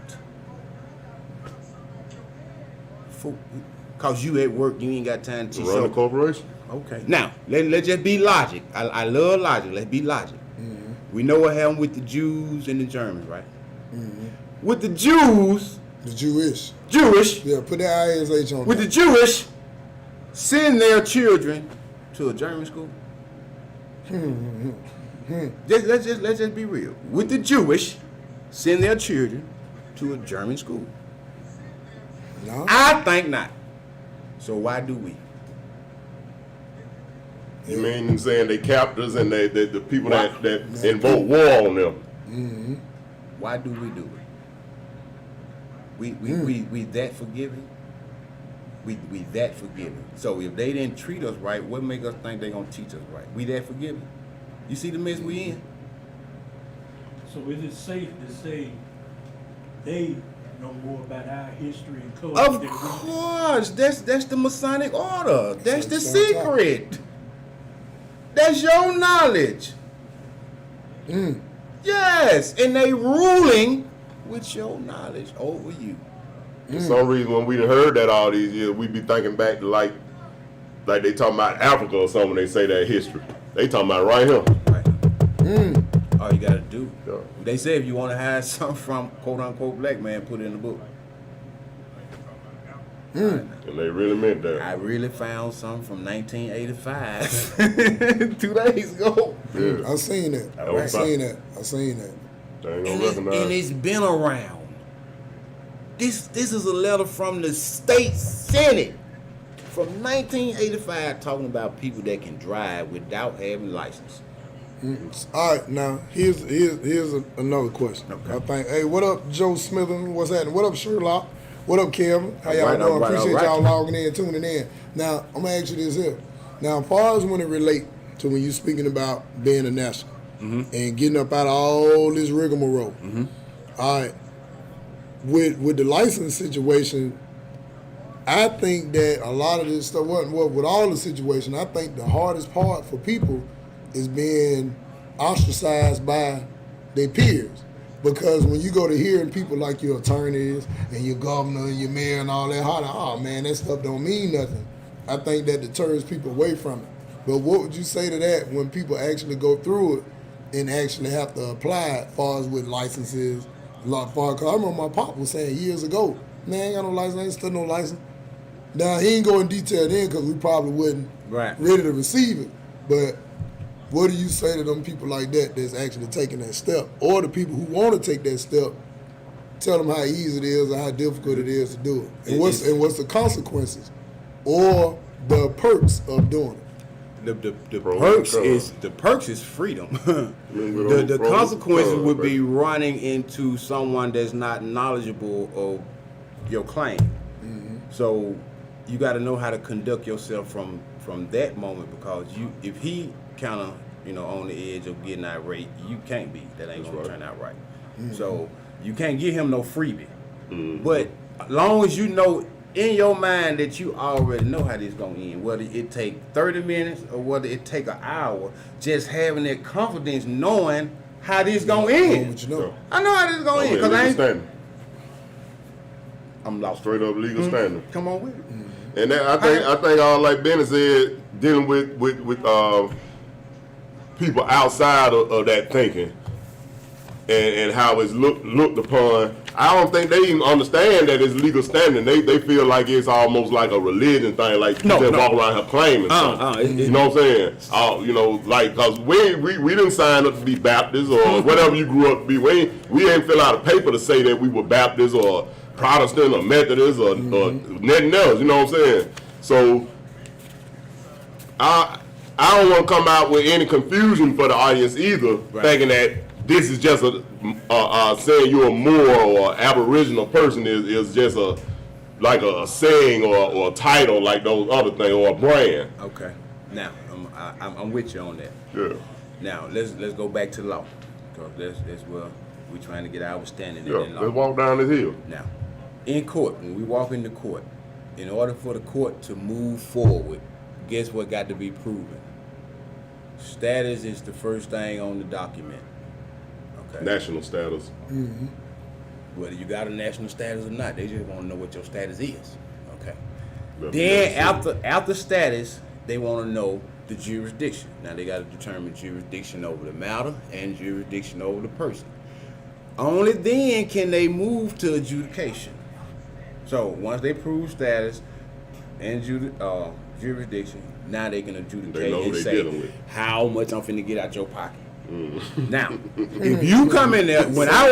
Cause you at work, you ain't got time to teach. Run a corporation. Okay. Now, let's just be logic. I love logic. Let's be logic. Mm-hmm. We know what happened with the Jews and the Germans, right? Mm-hmm. With the Jews. The Jewish. Yeah, put that ISH on. With the Jewish, send their children to a German school. Let's just be real. With the Jewish, send their children to a German school? No. I think not. So why do we? You mean saying they captors and the people that invoke war on them? Mm-hmm. Why do we do it? We that forgiving? We that forgiving. So if they didn't treat us right, what make us think they gonna teach us right? We that forgiving? You see the mess we in? So is it safe to say they know more about our history and culture Of than we do? course, that's the Masonic order. That's the That's what I'm secret. That's your knowledge. Yes, and they ruling with your knowledge over you. For some reason, when we done heard that all these years, we be thinking back to like they talking about Africa or something. They say that history. They talking about right here. Right. All you gotta do. Yeah. They say if you want to hide something from quote unquote black man, put it in the book. And they really meant that. I really found something from 1985 2 days ago. Yeah. I seen that. All right. I seen that. I seen that. They ain't And gonna recognize. it's been around. This is a letter from the state senate from 1985 talking about people that can drive without having license. All right, now here's another question. Okay. I think, hey, what up, Joe Smithers? What's happening? What up, Sherlock? What up, Kevin? How y'all All right, doing? all right, Appreciate all y'all right. logging in, tuning in. Now, I'm gonna ask you this here. Now, as far as when it relate to when you're speaking about being a national and getting up out of all this rigmarole, all right, with the license situation, I think that a lot of this stuff, with all the situation, I think the hardest part for people is being ostracized by their peers. Because when you go to hearing people like your attorneys and your governor and your mayor and all that, oh man, that stuff don't mean nothing. I think that deters people away from it. But what would you say to that when people actually go through it and actually have to apply it, as far as with licenses? Cause I remember my pop was saying years ago, man, I ain't got no license, I ain't still no license. Now, he ain't go in detail then because we probably wasn't ready to receive it. But what do you say to them people like that that's actually taking that step? Or the people who want to take that step, tell them how easy it is or how difficult it is to do it. And what's the consequences or the perks of doing it? The perks is freedom. the consequences would be running into someone that's not knowledgeable of your claim. So you got to know how to conduct yourself from that moment, because if he kind of on the edge of getting irate, you can't be. That ain't gonna turn out right. So you can't give him no freebie. But as long as you know in your mind that you already know how this gonna end, whether it take 30 minutes or whether it take an hour, just having that confidence knowing how this gonna end. What you know. I know how this gonna end because I'm lost. Straight up legal standing. Come on with it. And that, I think like Benny said, dealing with people outside of that thinking and how it's looked upon. I don't think they even understand that it's legal standing. They feel like it's almost like a religion thing, like you just walk around here claiming something. You know what I'm saying? Like, cause we didn't sign up to be Baptist or whatever you grew up to be. We ain't fill out a paper to say that we were Baptist or Protestant or Methodist or nothing else. You know what I'm saying? So I don't want to come out with any confusion for the audience either, thinking that this is just saying you're a Moor or Aboriginal person is just a saying or a title like those other things, or a brand. Okay. Now I'm with you on that. Yeah. Now let's go back to law, because that's where we're trying to get our standing Yeah. in law. Let's walk down this hill. Now, in court, when we walk into court, in order for the court to move forward, guess what got to be proven? Status is the first thing on the document. Okay. National status. Whether you got a national status or not, they just want to know what your status is. Okay. That's Then what after status, they want to know the jurisdiction. Now they got to determine jurisdiction over the matter and jurisdiction over the person. Only then can they move to adjudication. So once they prove status and jurisdiction, now they can adjudicate They know who and they say dealing with. how much I'm finna get out your pocket. Now, if you come in there, when I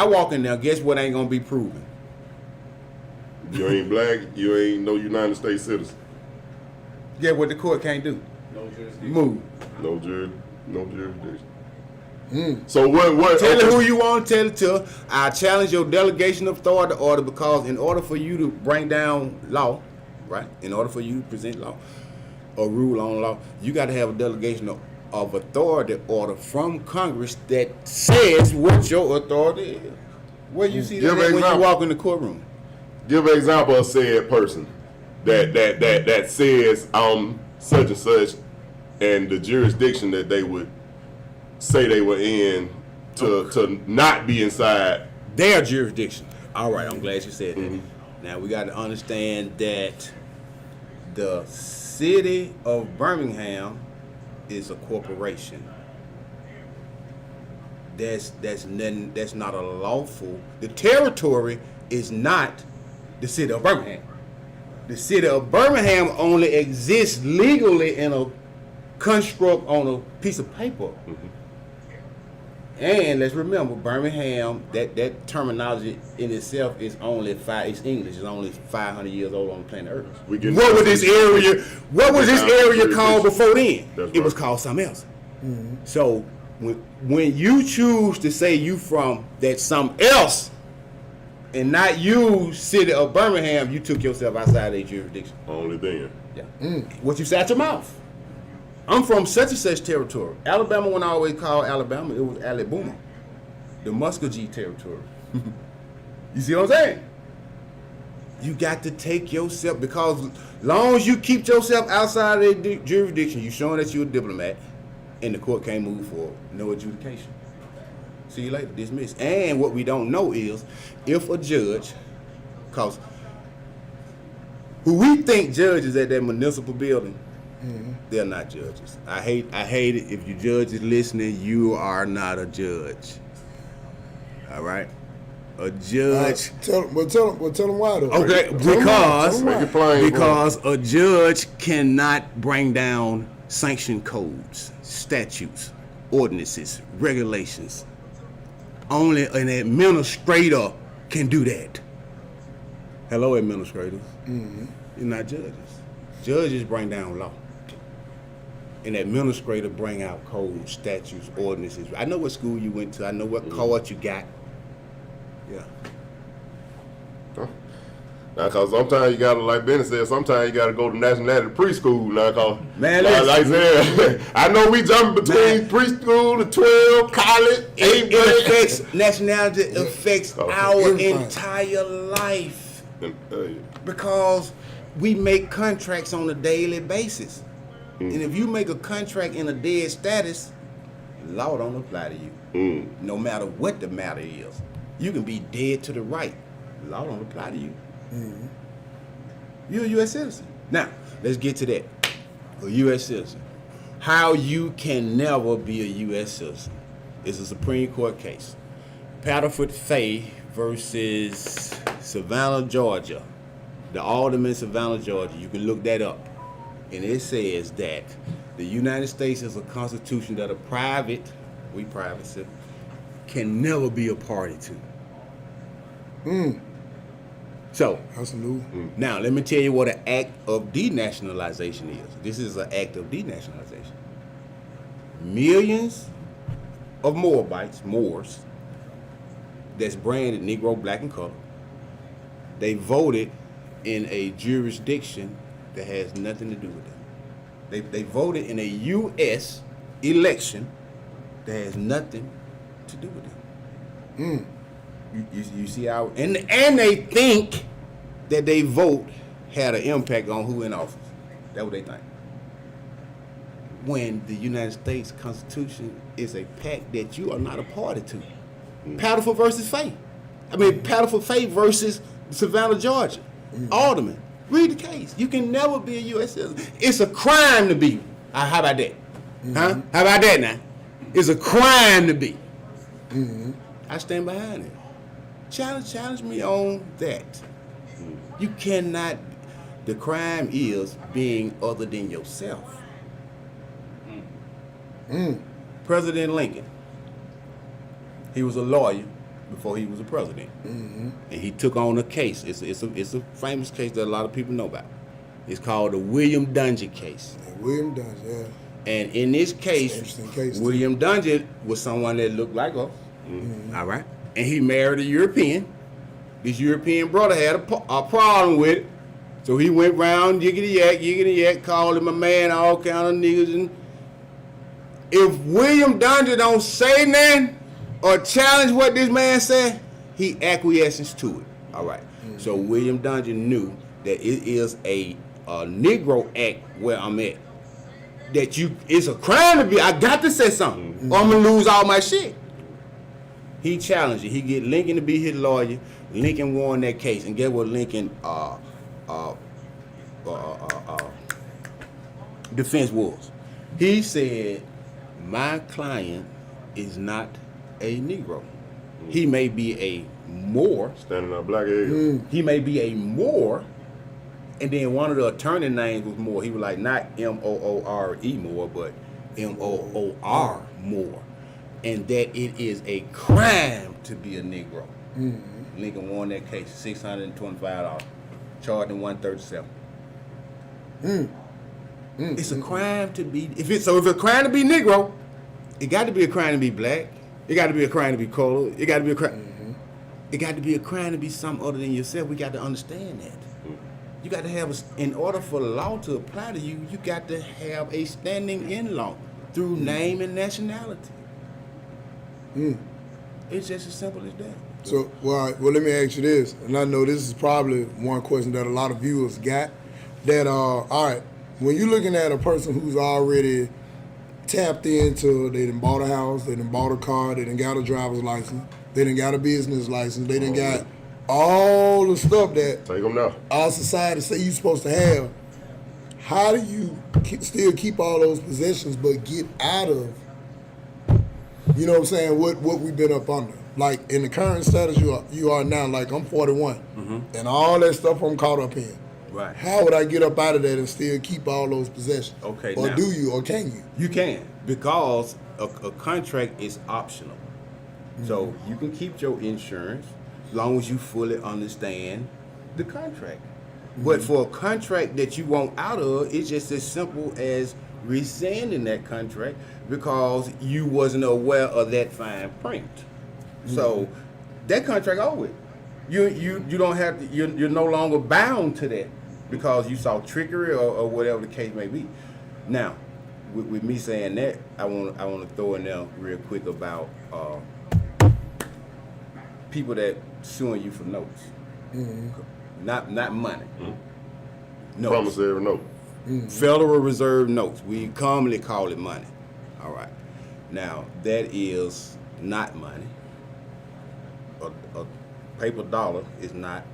walk in there, guess what ain't gonna be proven? You ain't black, you ain't no United States citizen. Guess what the court can't do? No jurisdiction. Move. No jurisdiction. So what Tell it who you want to tell it to. I challenge your delegation of authority order because in order for you to bring down law, right? In order for you to present law or rule on law, you got to have a delegation of authority order from Congress that says what your authority is. Where you see that when you walk in the courtroom? Give an example of said person that says such and such, and the jurisdiction that they would say they were in to not be inside their jurisdiction. All right, I'm glad you said that. Now we got to understand that the city of Birmingham is a corporation. That's not a lawful. The territory is not the city of Birmingham. The city of Birmingham only exists legally in a construct on a piece of paper. And let's remember, Birmingham, that terminology in itself is only it's English. It's only 500 years old on planet Earth. What was this area called before then? It was called something else. So when you choose to say you from that something else and not use city of Birmingham, you took yourself outside their jurisdiction. only then. Yeah. What you said out your mouth. I'm from such and such territory. Alabama wasn't always called Alabama. It was Alabama. The Muskogee territory. You see what I'm saying? You got to take yourself, because long as you keep yourself outside of the jurisdiction, you showing that you're a diplomat, and the court can't move forward. No adjudication. See you later. Dismissed. And what we don't know is if a judge, because who we think judges at that municipal building, they're not judges. I hate it. If you judges listening, you are not a judge. All right? A judge. Tell them why though. Okay, because a judge cannot bring down sanction codes, statutes, ordinances, regulations. Only an administrator can do that. Hello, administrators. You're not judges. Judges bring down law. An administrator bring out codes, statutes, ordinances. I know what school you went to. I know what court you got. Yeah. Now, cause sometimes you gotta, like Benny said, sometimes you gotta go to Nationality preschool. Now, cause Man, like I said, I know we jumping between preschool to 12, college, 8th grade. It affects nationality. Affects our entire life because we make contracts on a daily basis. And if you make a contract in a dead status, law don't apply to you. No matter what the matter is. You can be dead to the right. Law don't apply to you. You're a U.S. citizen. Now, let's get to that. A U.S. citizen. How you can never be a U.S. citizen is a Supreme Court case. Paddlefoot Faye versus Savannah, Georgia. The alderman Savannah, Georgia. You can look that up. And it says that the United States is a constitution that we private citizens, can never be a party to. So, That's new. now let me tell you what an act of denationalization is. This is an act of denationalization. Millions of Moors, that's branded Negro, black, and color, they voted in a jurisdiction that has nothing to do with them. They voted in a U.S. election that has nothing to do with them. You see how, and they think that they vote had an impact on who in office. That's what they think. When the United States Constitution is a pact that you are not a party to. Paddlefoot versus Faye. Paddlefoot Faye versus Savannah, Georgia. Alderman. Read the case. You can never be a U.S. citizen. It's a crime to be. How about that? Huh? How about that now? It's a crime to be. I stand behind it. Challenge me on that. You cannot. The crime is being other than yourself. President Lincoln, he was a lawyer before he was a president. And he took on a case. It's a famous case that a lot of people know about. It's called the William Dungy case. William Dungy, yeah. And in this case, Interesting case, too. William Dungy was someone that looked like us. All right. And he married a European. This European brother had a problem with it. So he went round, yiggity yak, called him a man, all kind of niggas. And if William Dungy don't say nothing or challenge what this man said, he acquiesces to it. All right. So William Dungy knew that it is a Negro act where I'm at. That it's a crime to be, I got to say something, or I'm gonna lose all my shit. He challenged it. He get Lincoln to be his lawyer. Lincoln won that case, and guess what Lincoln defense was? He said, my client is not a Negro. He may be a Moor. Standing on black egg. He may be a Moor. And then one of the attorney names was Moore. He was like not M-O-O-R-E Moore, but M-O-O-R Moore. And that it is a crime to be a Negro. Lincoln won that case, $625, charged in 137. It's a crime to be. If it's a crime to be Negro, it got to be a crime to be black. It got to be a crime to be colored. It got to be a crime. It got to be a crime to be something other than yourself. We got to understand that. You got to have, in order for the law to apply to you, you got to have a standing in law through name and nationality. It's just as simple as that. So, well, let me ask you this, and I know this is probably one question that a lot of viewers got. That, all right, when you're looking at a person who's already tapped into, they done bought a house, they done bought a car, they done got a driver's license, they done got a business license, they done got all the stuff that Take them now. our society say you're supposed to have, how do you still keep all those possessions but get out of, you know what I'm saying, what we've been up under? Like, in the current status you are now, like I'm 41, and all that stuff I'm caught up in. Right. How would I get up out of that and still keep all those possessions? Okay, or now, do you, or can you? You can, because a contract is optional. So you can keep your insurance as long as you fully understand the contract. But for a contract that you want out of, it's just as simple as rescinding that contract because you wasn't aware of that fine print. So that contract over with. You don't have to, you're no longer bound to that because you saw trickery or whatever the case may be. Now, with me saying that, I want to throw in there real quick about people that suing you for notes, not money. Notes. Promissory note. Federal Reserve notes. We commonly call it money. All right. Now that is not money. A paper dollar is not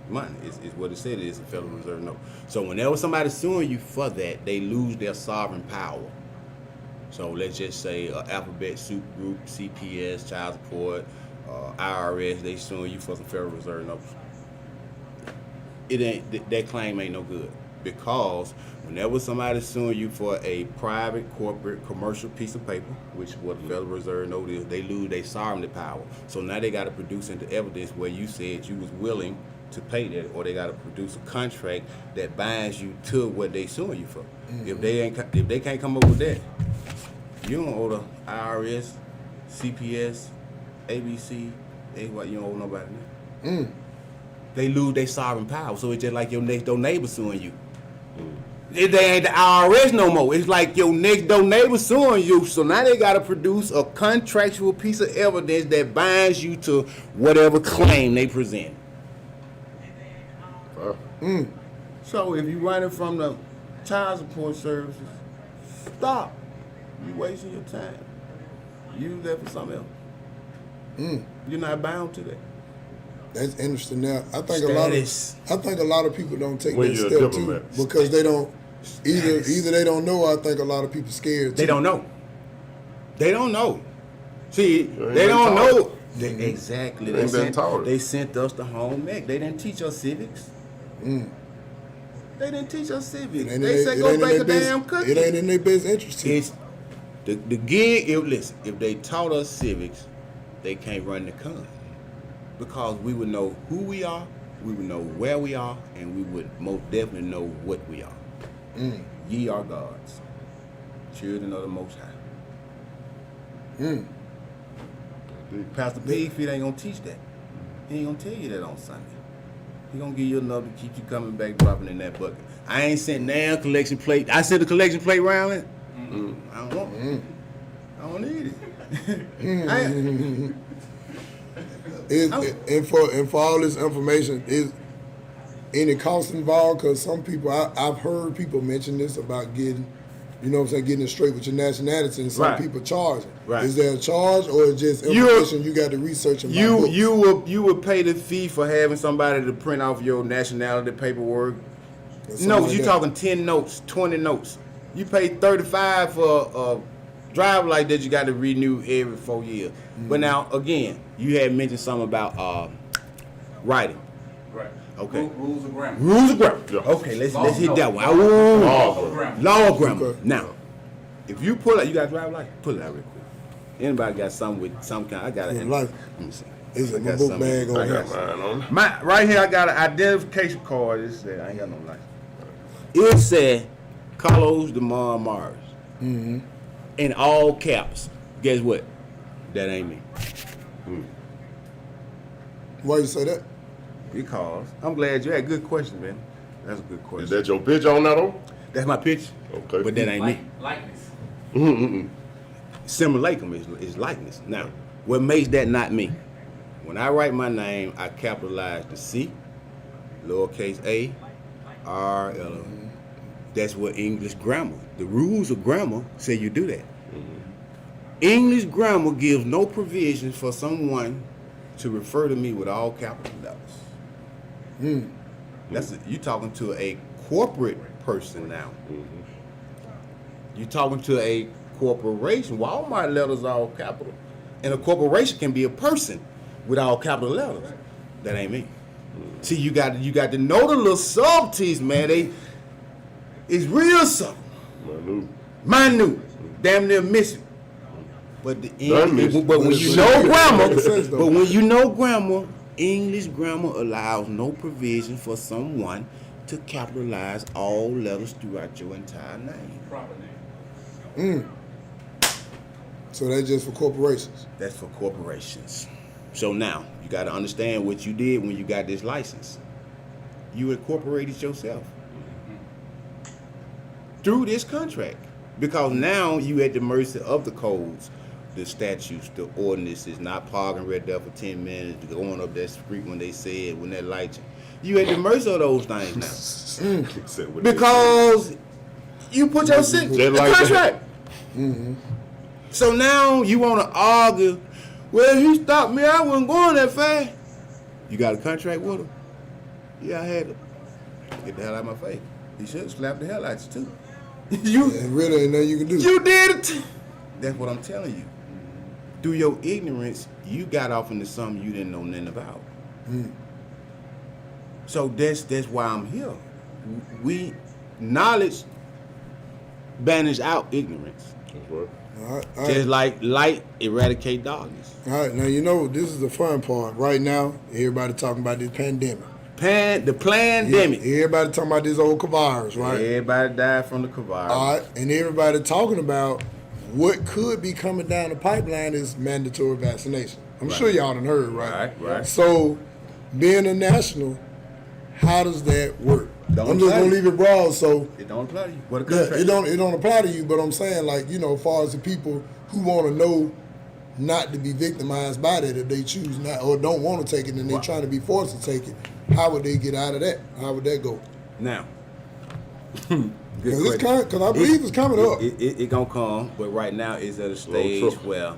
money. It's what it said it is, a Federal Reserve note. So whenever somebody's suing you for that, they lose their sovereign power. So let's just say Alphabet Soup Group, CPS, Child Support, IRS, they suing you for some Federal Reserve notes. It ain't, that claim ain't no good, because whenever somebody's suing you for a private, corporate, commercial piece of paper, which is what the Federal Reserve note is, they lose their sovereignty power. So now they got to produce into evidence where you said you was willing to pay that, or they got to produce a contract that binds you to what they suing you for. If they can't come up with that, you don't owe the IRS, CPS, ABC, you don't owe nobody now. They lose their sovereign power. So it's just like your next door neighbor suing you. They ain't the IRS no more. It's like your next door neighbor suing you. So now they got to produce a contractual piece of evidence that binds you to whatever claim they present. So if you running from the child support services, stop. You wasting your time. Use that for something else. You're not bound to that. That's interesting. Now, I think Status. a lot of people don't take When that you're a step too, diplomat. because they don't either they don't know. Or I think a lot of people scared. They too. don't know. They don't know. See, ain't they been don't taught. know. Exactly. They ain't been taught. They sent us the home ec. They didn't teach us civics. They didn't teach us civics. It ain't They in said they- go it ain't in bake a their damn best- cookie. It ain't in their best interest. To. The gig, if they taught us civics, they can't run the con. Because we would know who we are, we would know where we are, and we would most definitely know what we are. Ye are gods, children of the Most High. Pastor Pigfeet ain't gonna teach that. He ain't gonna tell you that on Sunday. He gonna give you enough to keep you coming back, dropping in that bucket. I ain't sent down collection plate. I sent a collection plate round it. I don't want it. I don't need it. And for all this information, is any cost involved? Because some people, I've heard people mention this about getting, you know what I'm saying, getting it straight with your nationality, and some people charging. Right. Is there a charge, or is just information you got to research and buy books? You would pay the fee for having somebody to print off your nationality paperwork. No, you talking 10 notes, 20 notes. You pay $35 for a driver like that. You got to renew every 4 years. But now again, you had mentioned something about writing. Right. Okay. Rules of grammar. Rules of grammar. Yeah. Okay, let's hit that one. Law of grammar. Law of grammar. Okay. Now, if you pull out, you got a driver license. Pull it out real quick. Anybody got something with some kind? I got it. Life. Let me see. Is I it my got book something. bag I on got here? mine on. Right here, I got an identification card. It said I ain't got no license. It said Carlos DeMar Mars. In all caps. Guess what? That ain't me. Why you say that? Because I'm glad you had a good question, man. That's a good Is question. that your picture on that one? That's my picture. Okay. But that ain't me. Likeness. Simulacrum is likeness. Now, what makes that not me? When I write my name, I capitalize the C, lowercase a, R, L. That's what English grammar. The rules of grammar say you do that. English grammar gives no provision for someone to refer to me with all capital letters. You talking to a corporate person now. You talking to a corporation. Walmart letters are all capital, and a corporation can be a person with all capital letters. That ain't me. See, you got to know the little subtleties, man. It's real subtle, minute, damn near missing. But when you know grammar, English grammar allows no provision for someone to capitalize all letters throughout your entire name. Proper name. So that's just for corporations. That's for corporations. So now you got to understand what you did when you got this license. You incorporated yourself through this contract, because now you at the mercy of the codes, the statutes, the ordinances, not parking right there for 10 minutes, going up that street when they said, when that light. You at the mercy of those things now. Because you put your signature in the contract. So now you want to argue, well, he stopped me, I wasn't going that fast. You got a contract with him? Yeah, I had to. Get the hell out of my face. He should have slapped the hell out of you, too. And really ain't nothing you can do. You did it. That's what I'm telling you. Through your ignorance, you got off into something you didn't know nothing about. So that's why I'm here. Knowledge banish out ignorance. All right. Just like light eradicate darkness. All right, now you know this is the fun part. Right now, everybody talking about this pandemic. The pandemic. Everybody talking about this old virus, right? Everybody died from the coronavirus. All right, and everybody talking about what could be coming down the pipeline is mandatory vaccination. I'm sure y'all done heard, right? Right. So, being a national, how does that work? Don't I'm just apply gonna to leave it broad. So it don't apply to you. What a yeah, contract. it don't apply to you. But I'm saying, like, you know, as far as the people who want to know not to be victimized by that, if they choose not or don't want to take it and they're trying to be forced to take it, how would they get out of that? How would that go? Now, Because I believe it's coming up. It gonna come, but right now it's at a stage where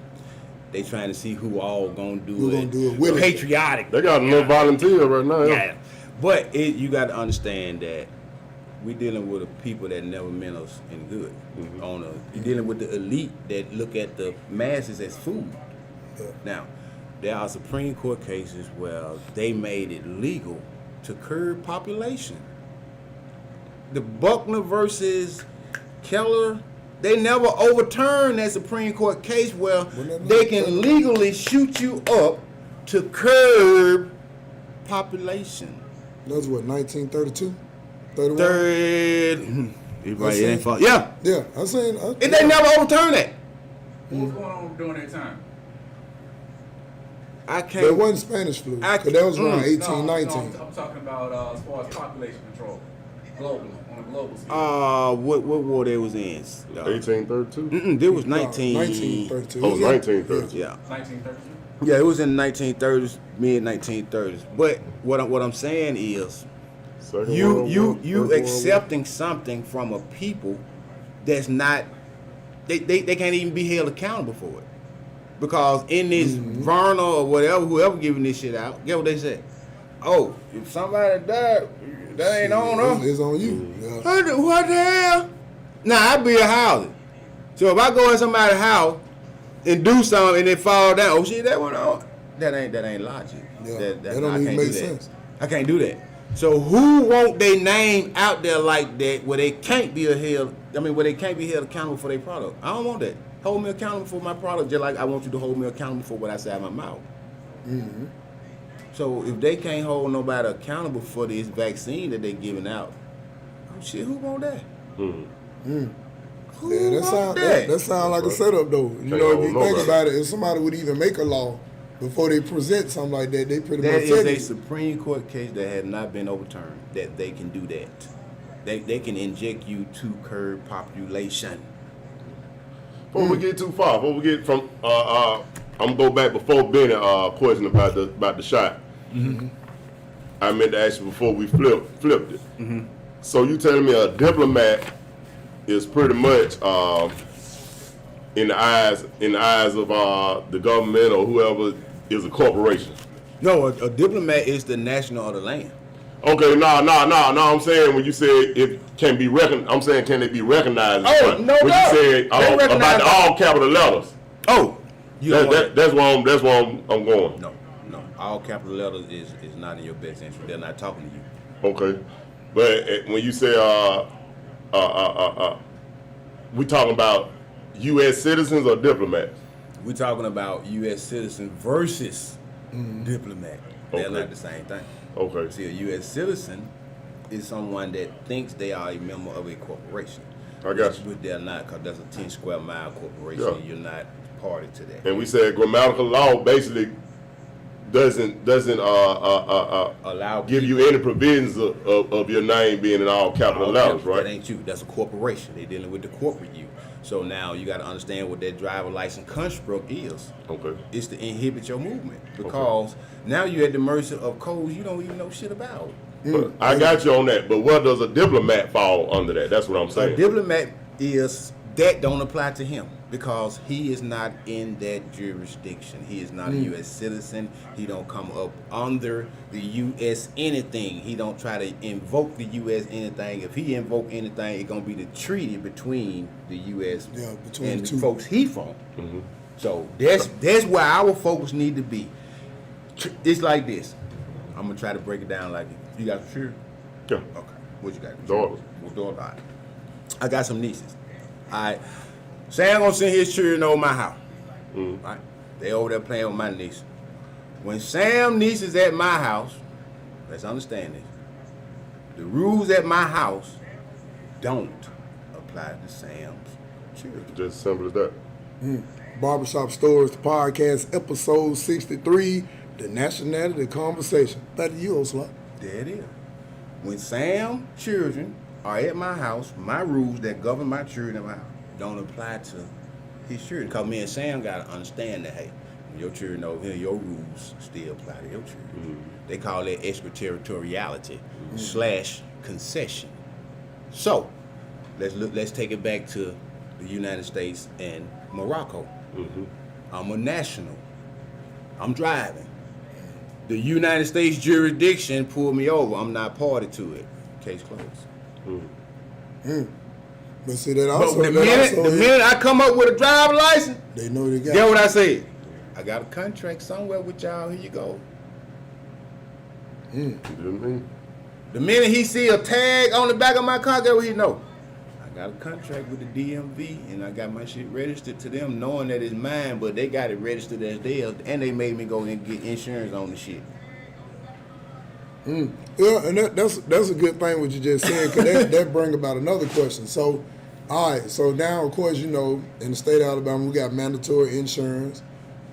they trying to see who all gonna do Who it. gonna do it with it. Patriotic. They got enough volunteers right now. Yeah. But you got to understand that we're dealing with a people that never meant us any good. You're dealing with the elite that look at the masses as food. Now, there are Supreme Court cases where they made it legal to curb population. The Buckner versus Keller They never overturned that Supreme Court case where they can legally shoot you up to curb population. That's what, 1932? 31? Yeah. Yeah, I'm saying. And they never overturned that. What was going on during that time? I can't. There wasn't Spanish flu. Because that was around 1819. No, I'm talking about as far as population control, globally, on a global scale. What war they was in? 1832. There was 1932. 1932. Oh, 1932. Yeah. 1913. Yeah, it was in the 1930s, mid 1930s. But what I'm saying is, you accepting something from a people that's not, they can't even be held accountable for it, because in this Varna or whatever, whoever giving this shit out, get what they said? Oh, if somebody died, that ain't on us. It's on you. Yeah. What the hell? Nah, I build houses. So if I go in somebody's house and do something and they fall down, oh shit, that went on. That ain't logic. Yeah. That don't even make sense. I can't do that. So who want their name out there like that where they can't be held accountable for their product? I don't want that. Hold me accountable for my product just like I want you to hold me accountable for what I say out of my mouth. Mm-hmm. So if they can't hold nobody accountable for this vaccine that they giving out, oh shit, who want that? Yeah, that sound like a setup though. You know, if you think about it, if somebody would even make a law before they present something like that, they pretty much That said is a Supreme Court case that has not been overturned, that they can do that. They can inject you to curb population. Before we get too far, before we get from, I'm gonna go back before Benny question about the shot. Mm-hmm. I meant to ask you before we flipped it. Mm-hmm. So you telling me a diplomat is pretty much in the eyes of the government or whoever is a corporation? No, a diplomat is the national of the land. Okay, no. I'm saying when you said it can be recognized, I'm saying can it be recognized? Oh, no, when no. you said about the all capital letters. Oh, that's where I'm going. No. All capital letters is not in your best interest. They're not talking to you. Okay, but when you say we talking about U.S. citizens or diplomats? We're talking about U.S. citizen versus diplomat. They're not the same thing. Okay. See, a U.S. citizen is someone that thinks they are a member of a corporation. I got you. But they're not, because that's a 10 square mile corporation. Yeah. You're not party to that. And we said grammatical law basically doesn't allow give you any provisions of your name being in all capital letters, right? That ain't you. That's a corporation. They're dealing with the corporate you. So now you got to understand what that driver license construct is. Okay. It's to inhibit your movement, because now you're at the mercy of codes you don't even know shit about. But I got you on that. But where does a diplomat fall under that? That's what I'm saying. A diplomat that don't apply to him, because he is not in that jurisdiction. He is not a U.S. citizen. He don't come up under the U.S. anything. He don't try to invoke the U.S. anything. If he invoke anything, it's gonna be the treaty between the U.S. and the folks he from. Mm-hmm. So that's where our focus need to be. It's like this. I'm gonna try to break it down like this. You got some sure? Yeah. Okay. What you got? Daughters. Daughter. All right. I got some nieces. All right. Sam gonna send his children over my house. Right? They over there playing with my niece. When Sam niece is at my house, let's understand this. The rules at my house don't apply to Sam's children. Just simple as that. Barbershop Stories, the podcast, episode 63, the Nationality Conversation. Back to you, Ocelot. There it is. When Sam's children are at my house, my rules that govern my children at my house don't apply to his children. Because me and Sam got to understand that, hey, when your children over here, your rules still apply to your children. They call that extraterritoriality / concession. So, let's take it back to the United States and Morocco. I'm a national. I'm driving. The United States jurisdiction pulled me over. I'm not party to it. Case closed. But see, that also... But the minute I come up with a driver license, they know they got get what I said? I got a contract somewhere with y'all. Here you go. You know what I mean? The minute he see a tag on the back of my car, get what he know? I got a contract with the DMV, and I got my shit registered to them, knowing that it's mine, but they got it registered as theirs, and they made me go and get insurance on the shit. Yeah, and that's a good thing what you just said, because that bring about another question. So, all right, so now, of course, you know, in the state of Alabama, we got mandatory insurance.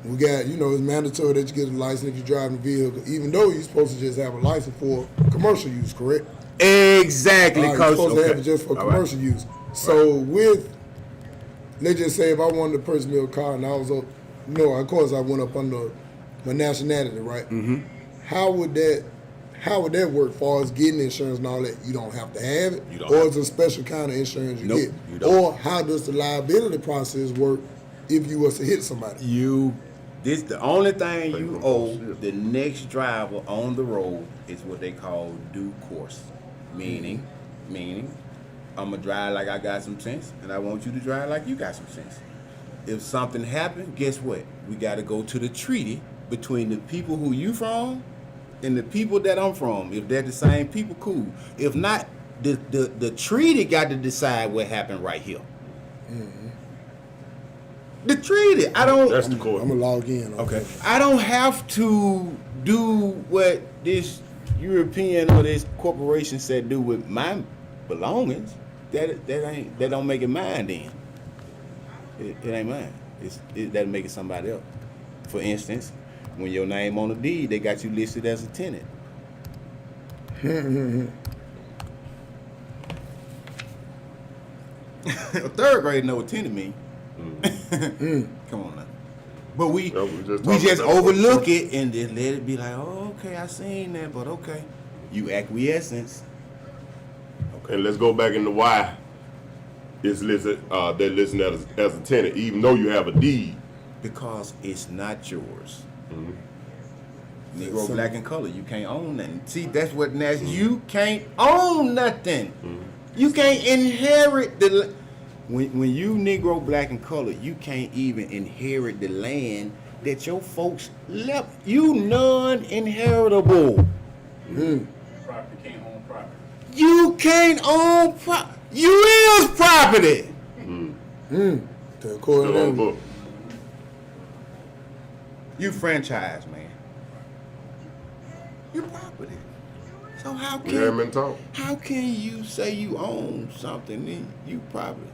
We got, you know, it's mandatory that you get a license if you're driving a vehicle, even though you're supposed to just have a license for commercial use, correct? Exactly. You're supposed to have it just for commercial use. So with, let's just say if I wanted to purchase me a car and I was up, you know, of course I went up under my nationality, right? Mm-hmm. How would that work as far as getting insurance and all that? You don't have to have it? Or it's a special kind of insurance you get? You don't. Or how does the liability process work if you was to hit somebody? The only thing you owe the next driver on the road is what they call due course. Meaning, I'm going to drive like I got some sense, and I want you to drive like you got some sense. If something happened, guess what? We got to go to the treaty between the people who you from and the people that I'm from. If they're the same people, cool. If not, the treaty got to decide what happened right here. Mm-hmm. The treaty. That's the court. I'm going to log in. Okay. I don't have to do what this European or this corporation said do with my belongings. That don't make it mine then. It ain't mine. It doesn't make it somebody else. For instance, when your name on the deed, they got you listed as a tenant. A third grade know what tenant mean. Come on now. But we just overlook it and then let it be like, oh, okay, I seen that, but okay. You acquiescence. Okay, let's go back into why it's listed. They're listed as a tenant, even though you have a deed. Because it's not yours. Negro, black, and color, you can't own nothing. See, that's what you can't own nothing. You can't inherit the. When you Negro, black, and colored, you can't even inherit the land that your folks left. You non-inheritable. Property can't own property. You can't own property. You is property. Book. You franchise, man. You property. So how can you say you own something and you property?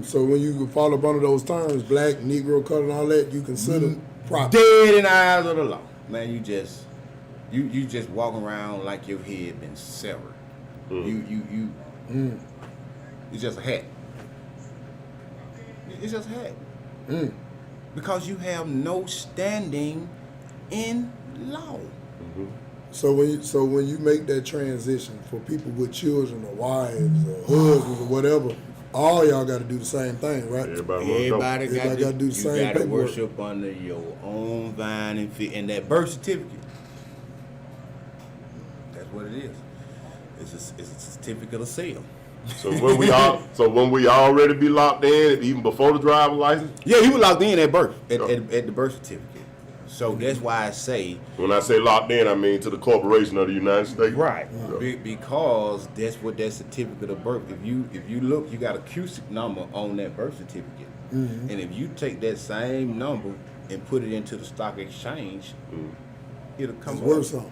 So when you fall up under those terms, black, Negro, color, and all that, you consider property. Dead in the eyes of the law. Man, you just walking around like your head been severed. It's just a hat. It's just a hat. Because you have no standing in law. So when you make that transition for people with children or wives or husbands or whatever, all y'all got to do the same thing, right? Everybody got to do the same thing. You got to paperwork. worship under your own vine and fit, and that birth certificate. That's what it is. It's a certificate of sale. So when we already be locked in, even before the driver's license? Yeah, he was locked in at birth, at the birth certificate. So that's why I say. When I say locked in, I mean to the corporation of the United States. Right. Because that's what that certificate of birth. If you look, you got a CUSIC number on that birth certificate, and if you take that same number and put it into the stock exchange, it'll come up. Worse off.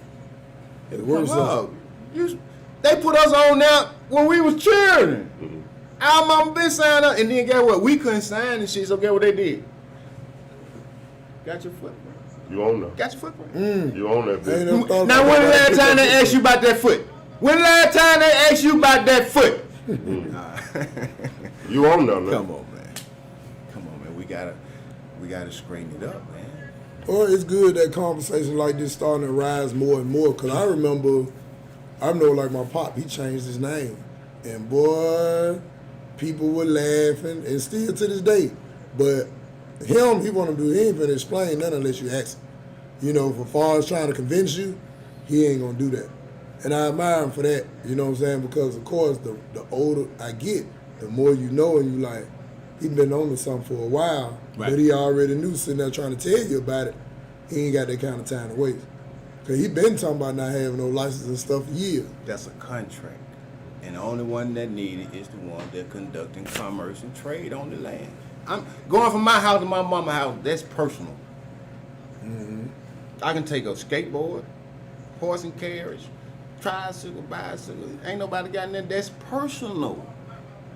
It'll come up. They put us on there when we was children. Our mama been signed up, and then guess what? We couldn't sign and shit. So guess what they did? Got your foot. You own that. Got your footprint. You own that bitch. Now, when the last time they asked you about that foot? When the last time they asked you about that foot? You own that, man. Come on, man. We gotta straighten it up, man. Well, it's good that conversation like this starting to rise more and more. Cause I know like my pop, he changed his name, and boy, people were laughing, and still to this day. But he want to do anything, explain nothing unless you ask him. You know, for far as trying to convince you, he ain't gonna do that. And I admire him for that, you know what I'm saying? Because of course, the older I get, the more you know, and you like, he been on to something for a while, right. But he already knew, sitting there trying to tell you about it, he ain't got that kind of time to waste. Cause he been talking about not having no license and stuff for years. That's a contract. And the only one that needed is the one that conducting commerce and trade on the land. I'm going from my house to my mama's house. That's personal. I can take a skateboard, horse and carriage, tricycle, bicycle. Ain't nobody got nothing. That's personal.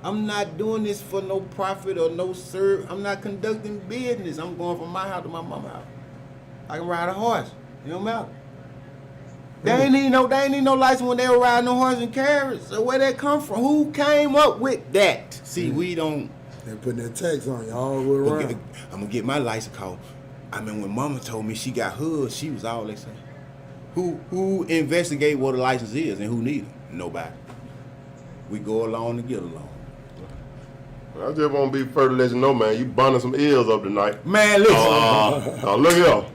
I'm not doing this for no profit or no serve. I'm not conducting business. I'm going from my house to my mama's house. I can ride a horse. It don't matter. They ain't need no license when they were riding no horse and carriage. So where that come from? Who came up with that? See, we don't. They're putting that tax on you all the way around. I'm gonna get my license call. I mean, when Mama told me she got hoods, she was always saying, "Who investigate what a license is and who need it? Nobody. We go along to get along." I just want to be further to let you know, man, you burning some ears up tonight. Man, listen. Look here.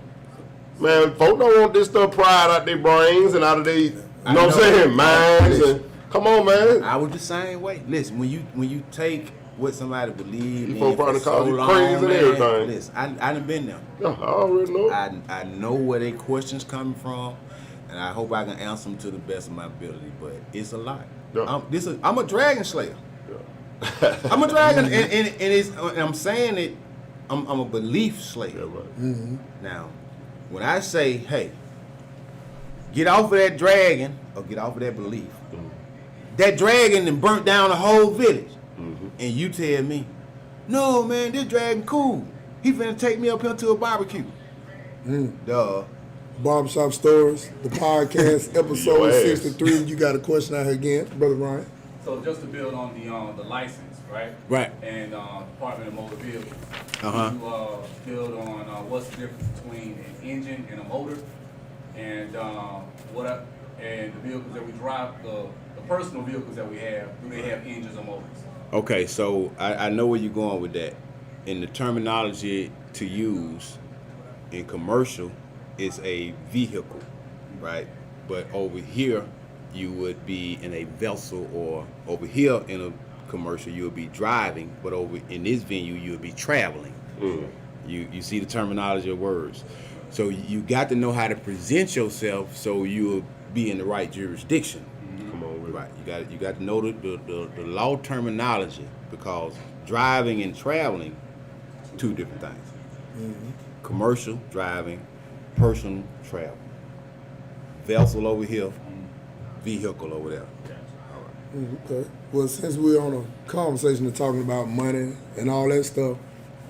Man, folks don't want this stuff pried out their brains and out of their, you know what I'm saying, minds. And, come on, man. I was the same way. Listen, when you take what somebody believe in folks for probably so call you long, crazy and man, everything. listen, I done been there. Yeah, I already know. I know where their questions coming from, and I hope I can answer them to the best of my ability. But it's a lot. Yeah. I'm a dragon slayer. Yeah. I'm a dragon, and I'm saying it. I'm a belief slayer. Yeah, right. Now, when I say, hey, get off of that dragon or get off of that belief, that dragon then burnt down the whole village, and you tell me, no, man, this dragon cool. He finna take me up here to a barbecue. Duh. Barbershop Stories, the podcast, episode Your ass. 63. You got a question out here again, Brother Ryan? So just to build on the license, right? Right. And Department of Motor Vehicles. Uh-huh. You build on what's the difference between an engine and a motor, and and the vehicles that we drive, the personal vehicles that we have, do they have engines or motors? Okay, so I know where you're going with that. In the terminology to use in commercial, it's a vehicle, right? But over here, you would be in a vessel, or over here in a commercial, you would be driving, but over in this venue, you would be traveling. You see the terminology of words. So you got to know how to present yourself so you'll be in the right jurisdiction. Come on with it. Right. You got to know the law terminology, because driving and traveling, two different things. Commercial driving, personal travel. Vessel over here, vehicle over there. Okay. Well, since we're on a conversation of talking about money and all that stuff,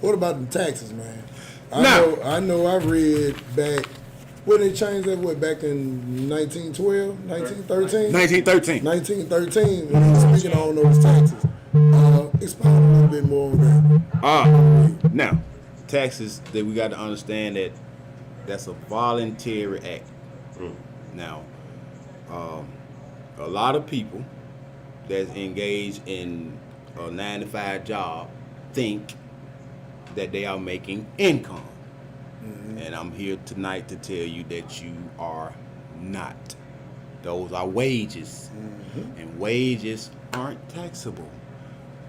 what about the taxes, man? I know I read back, when they changed that, back in 1912, 1913? 1913. 1913, when he was speaking on those taxes. Expound a little bit more on that. Now, taxes, that we got to understand that that's a voluntary act. Now, a lot of people that's engaged in a 9-to-5 job think that they are making income. And I'm here tonight to tell you that you are not. Those are wages. And wages aren't taxable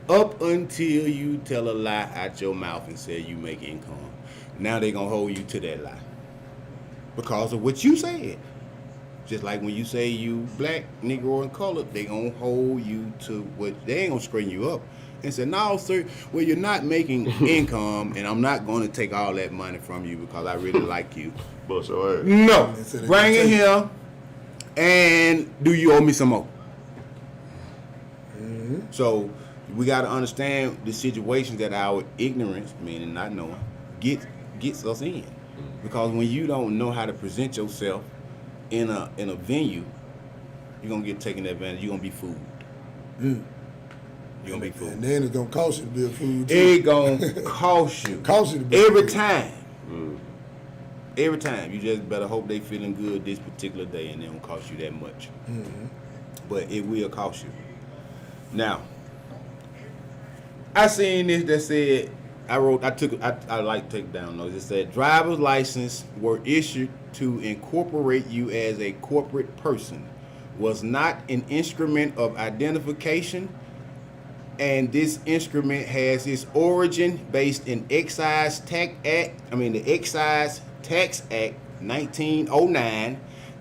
up until you tell a lie out your mouth and say you make income. Now they're going to hold you to that lie because of what you said. Just like when you say you black, Negro, and colored, they gonna hold you to what, they ain't gonna screen you up and say, no, sir, well, you're not making income, and I'm not gonna take all that money from you because I really like you. Bust your ass. No, bring it here, and do you owe me some more? So we gotta understand the situations that our ignorance, meaning not knowing, gets us in. Because when you don't know how to present yourself in a venue, you're gonna get taken advantage. You're gonna be fooled. You're gonna be fooled. And then it's gonna cost you to be a fool too. It gonna cost you. Cost you to be every a fool. time. Every time. You just better hope they feeling good this particular day, and it don't cost you that much. But it will cost you. Now, I seen this that said, I like to take down notes. It said driver's license were issued to incorporate you as a corporate person, was not an instrument of identification, and this instrument has its origin based in the Excise Tax Act 1909,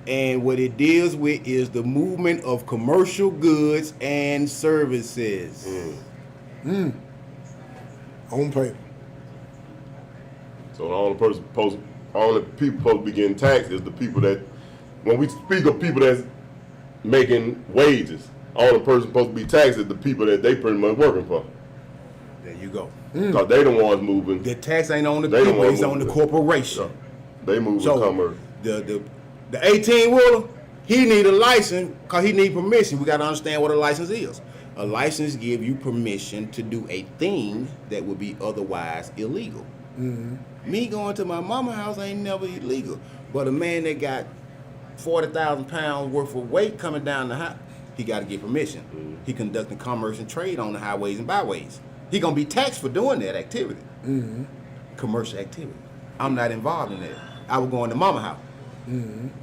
And what it deals with is the movement of commercial goods and services. On paper. So the only people supposed to be getting taxed is the people that, when we speak of people that's making wages, only person supposed to be taxed is the people that they pretty much working for. There you go. Because they the ones moving. The tax ain't on the They the people, one it's on the moving. corporation. They moving So commerce. the 18-wheeler, he need a license because he need permission. We got to understand what a license is. A license give you permission to do a thing that would be otherwise illegal. Me going to my mama's house ain't never illegal. But a man that got 40,000 pounds worth of weight coming down the highway, he got to get permission. He conducting commerce and trade on the highways and byways. He gonna be taxed for doing that activity. Commercial activity. I'm not involved in that. I was going to mama house.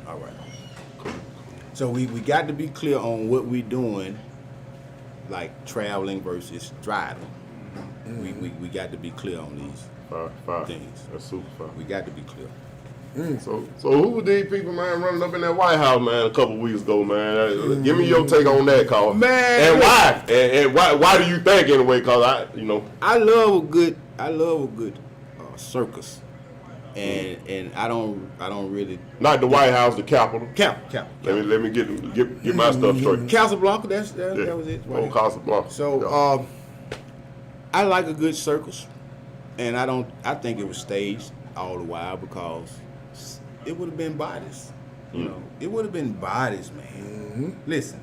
All right. So we got to be clear on what we doing, like traveling versus driving. We got to be clear on these Fire. things. That's super fire. We got to be clear. So who were these people, man, running up in that White House, man, a couple weeks ago, man? Give me your take on that, Carl. Man, and why? And why do you think anyway? Cause I love a good circus, and I don't really not the White House, the Capitol. Cap. Let me get my stuff straight. Casablanca. That was it. Oh, Casablanca. So I like a good circus, and I think it was staged all the while because it would have been bodies. You know, it would have been bodies, man. Listen,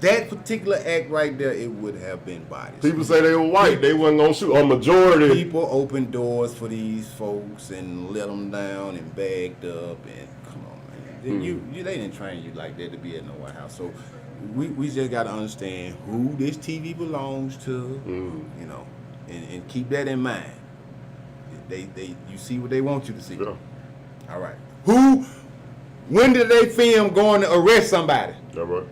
that particular act right there, it would have been bodies. People say they were white, they wasn't gonna shoot. A majority. People opened doors for these folks and let them down and bagged up and come on, man. They didn't train you like that to be at no White House. So we just got to understand who this TV belongs to, you know, and keep that in mind. You see what they want you to see. Yeah. All right. When did they film going to arrest somebody? That right.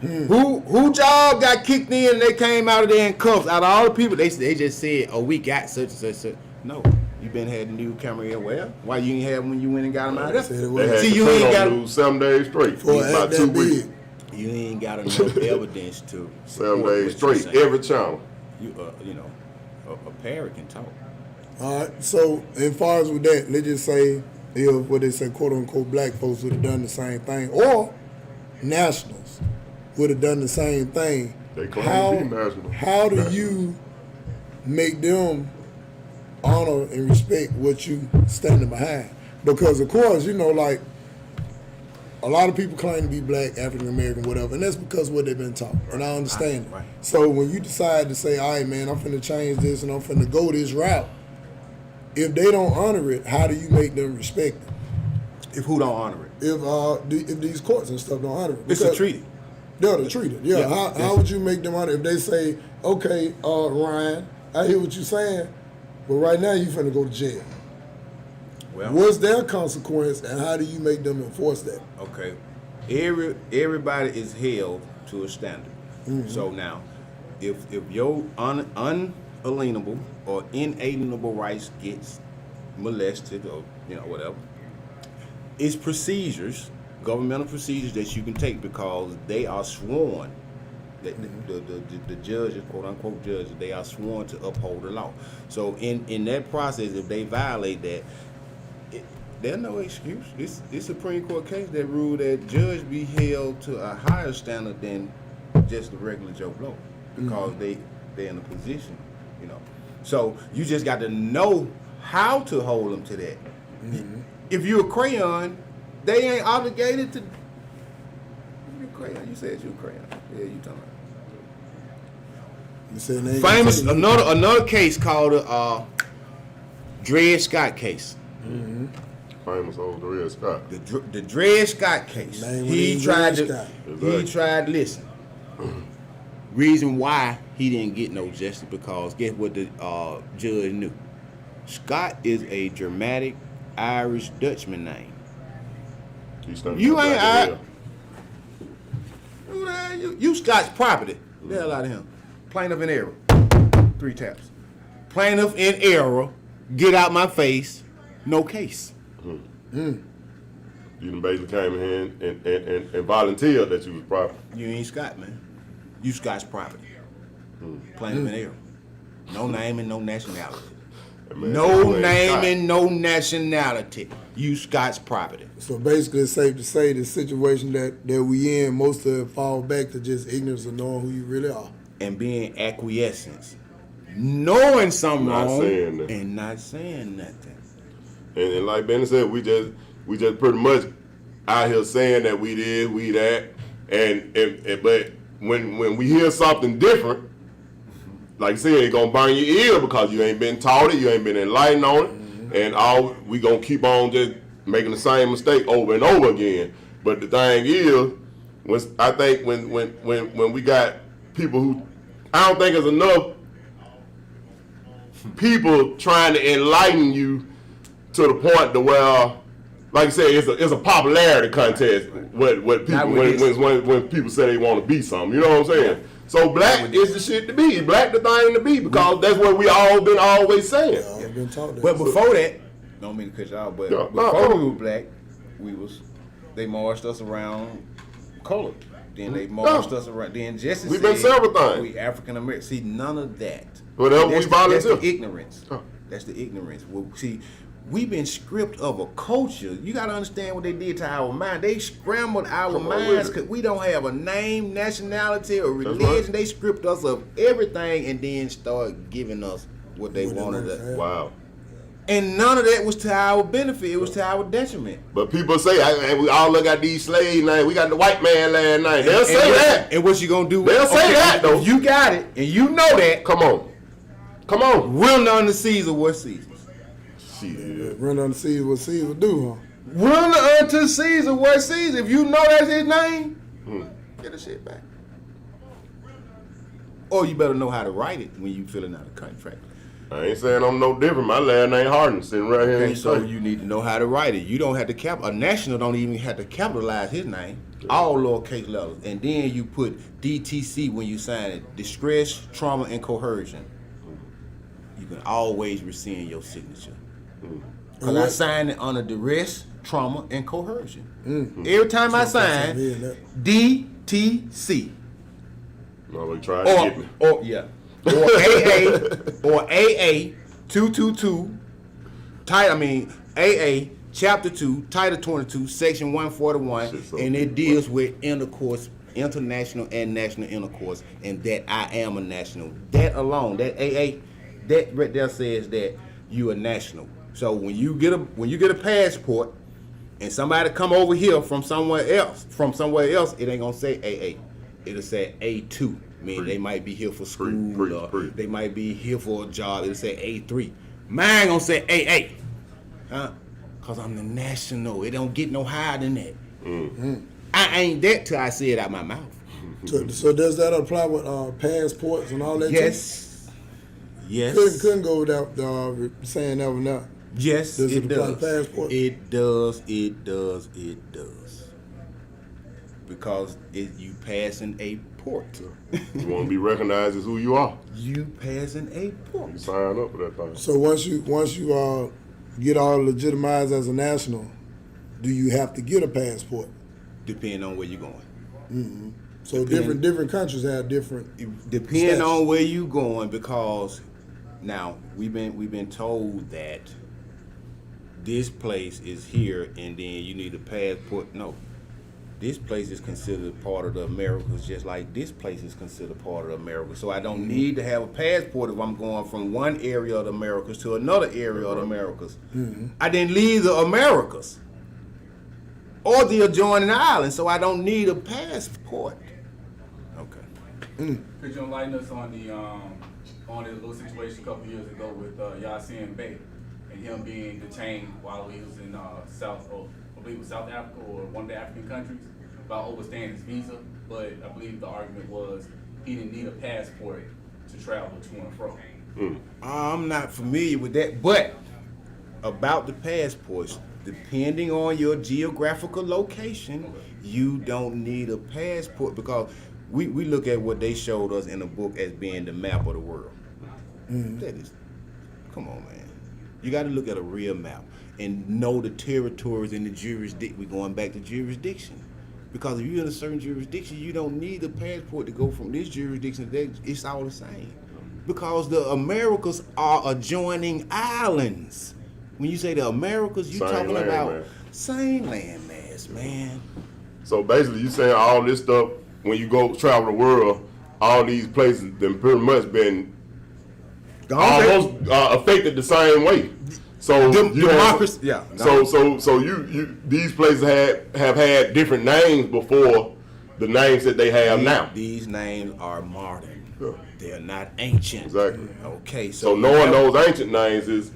Who job got kicked in and they came out of there in cuffs? Out of all the people, they just said, "Oh, we got such and such." No, you been had a new camera here. Well, why you ain't have when you went and got them out of there? They had See, you ain't got lose 7 days straight. For about that 2 big. weeks. You ain't got enough evidence to 7 support days what straight. you're saying. Every channel. You know, a parrot can talk. All right, so as far as with that, let's just say if what they say, quote unquote, black folks would have done the same thing, or nationals would have done the same thing. They claim to be national. How do you make them honor and respect what you standing behind? Because of course, you know, like a lot of people claim to be black, African American, whatever, and that's because of what they've been taught, and I understand it. Right. So when you decide to say, all right, man, I'm finna change this and I'm finna go this route, if they don't honor it, how do you make them respect it? If who don't honor it? If these courts and stuff don't honor it. It's a treaty. Yeah, the treaty. Yeah, Yeah, how would you make them honor it if they say, okay, Ryan, I hear what you're saying, but right now you finna go to jail. Well, What's their consequence and how do you make them enforce that? okay. Everybody is held to a standard. So now, if your unalienable or inalienable rights gets molested or whatever, it's procedures, governmental procedures that you can take because they are sworn. That the judges, quote unquote judges, they are sworn to uphold the law. So in that process, if they violate that, there's no excuse. It's Supreme Court case that ruled that judge be held to a higher standard than just the regular Joe Blow because they're in a position, So you just got to know how to hold them to that. If you're a crayon, they ain't obligated to. You're a crayon. You said you're a crayon. Yeah, you talking about. You said they ain't Famous gonna take it. another case called the Dred Scott case. Famous old Dred Scott. The Dred Scott case. Name He was tried Dred to. Scott. Exactly. He tried to listen. Reason why he didn't get no justice because guess what the judge knew? Scott is a dramatic Irish Dutchman name. You ain't You Scott's property. The hell out of him. Plaintiff in error. 3 taps. Plaintiff in error. Get out my face. No case. You done basically came in here and volunteered that you was property. You ain't Scott, man. You Scott's property. Plain and air. No name and no nationality. Man, No you ain't name Scott. and no nationality. You Scott's property. So basically, it's safe to say the situation that we in, most of it fall back to just ignorance of knowing who you really are. And being acquiescence. Knowing something Not wrong saying that. and not saying nothing. And like Benny said, we just pretty much out here saying that we did, we that, and but when we hear something different, like I said, it's gonna burn your ear because you ain't been taught it, you ain't been enlightened on it, and we gonna keep on just making the same mistake over and over again. But the thing is, I think when we got people who, I don't think there's enough people trying to enlighten you to the point to where, like I said, it's a popularity contest. What people when people say they want to be something, you know what I'm saying? So black is the shit to be. Black the thing to be because that's what we all been always saying. I've been taught that. But before that, don't mean to cut you out, but Yeah, before we were black, they marched us around colored. Then they marched us around. Then Jesse We've said been several things. we African American. See, none of that. Whatever we That's volunteer. the ignorance. That's the ignorance. Well, see, we've been stripped of a culture. You got to understand what they did to our mind. They scrambled our Come on with minds it. because we don't have a name, nationality, or That's religion. right. They stripped us of everything and then started giving us what they wanted us. Wow. And none of that was to our benefit. It was to our detriment. But people say, we all look at these slave names. We got the white man last night. They'll say that. And what you gonna do? They'll say that, though. If you got it, and you know that. Come on. Run unto Caesar what Caesar. Shit. Run on the Caesar what Caesar do, huh? Run unto Caesar what Caesar. If you know that's his name, get the shit back. Or you better know how to write it when you filling out a contract. I ain't saying I'm no different. My last name Harden, sitting right here. Okay, in so the you need to know how to write it. You don't have to a national don't even have to capitalize his name. All lowercase letters. And then you put DTC when you sign it. Distress, trauma, and coercion. You can always rescind your signature. Because I signed it under duress, trauma, and coercion. Every time I sign, DTC. No, they tried to get me. Or AA 222 AA chapter 2 title 22 section 141 Shit, so and it deep, deals with intercourse, international and national intercourse, and that I am a national. That alone, that AA, that right there says that you are national. So when you get a passport and somebody come over here from somewhere else, it ain't gonna say AA. It'll say A2. Meaning they might be here for school or they might be here for a job. It'll say A3. Mine gonna say AA. Huh? Cause I'm the national. It don't get no higher than that. I ain't that till I say it out my mouth. So does that apply with passports and all that? Yes. Yes. Couldn't go without saying that one now. Yes, Does it it apply to does. passport? It does. It does. It does. Because you passing a port. You want to be recognized as who you are. You passing a port. You sign up for that thing. So once you get all legitimized as a national, do you have to get a passport? Depending on where you're going. So different countries have different. Depending stats. on where you going, because now we've been told that this place is here and then you need a passport. No. This place is considered part of the Americas, just like this place is considered part of the Americas. So I don't need to have a passport if I'm going from one area of the Americas to another area of the Americas. I didn't leave the Americas or the adjoining islands, so I don't need a passport. Okay. Could you enlighten us on the little situation a couple years ago with Yasin Bey and him being detained while he was in I believe it was South Africa or one of the African countries, about overstaying his visa, but I believe the argument was he didn't need a passport to travel to and fro. I'm not familiar with that, but about the passports, depending on your geographical location, you don't need a passport because we look at what they showed us in the book as being the map of the world. That is, come on, man. You got to look at a real map and know the territories and the jurisdiction. We're going back to jurisdiction. Because if you're in a certain jurisdiction, you don't need a passport to go from this jurisdiction to that. It's all the same. Because the Americas are adjoining islands. When you say the Americas, you're talking about same landmass, man. So basically, you saying all this stuff, when you go travel the world, all these places then pretty much been almost affected the same way. So democracy, yeah. So you these places have had different names before the names that they have now. These names are modern. Yeah. They are not ancient. Exactly. Okay. So knowing those ancient names is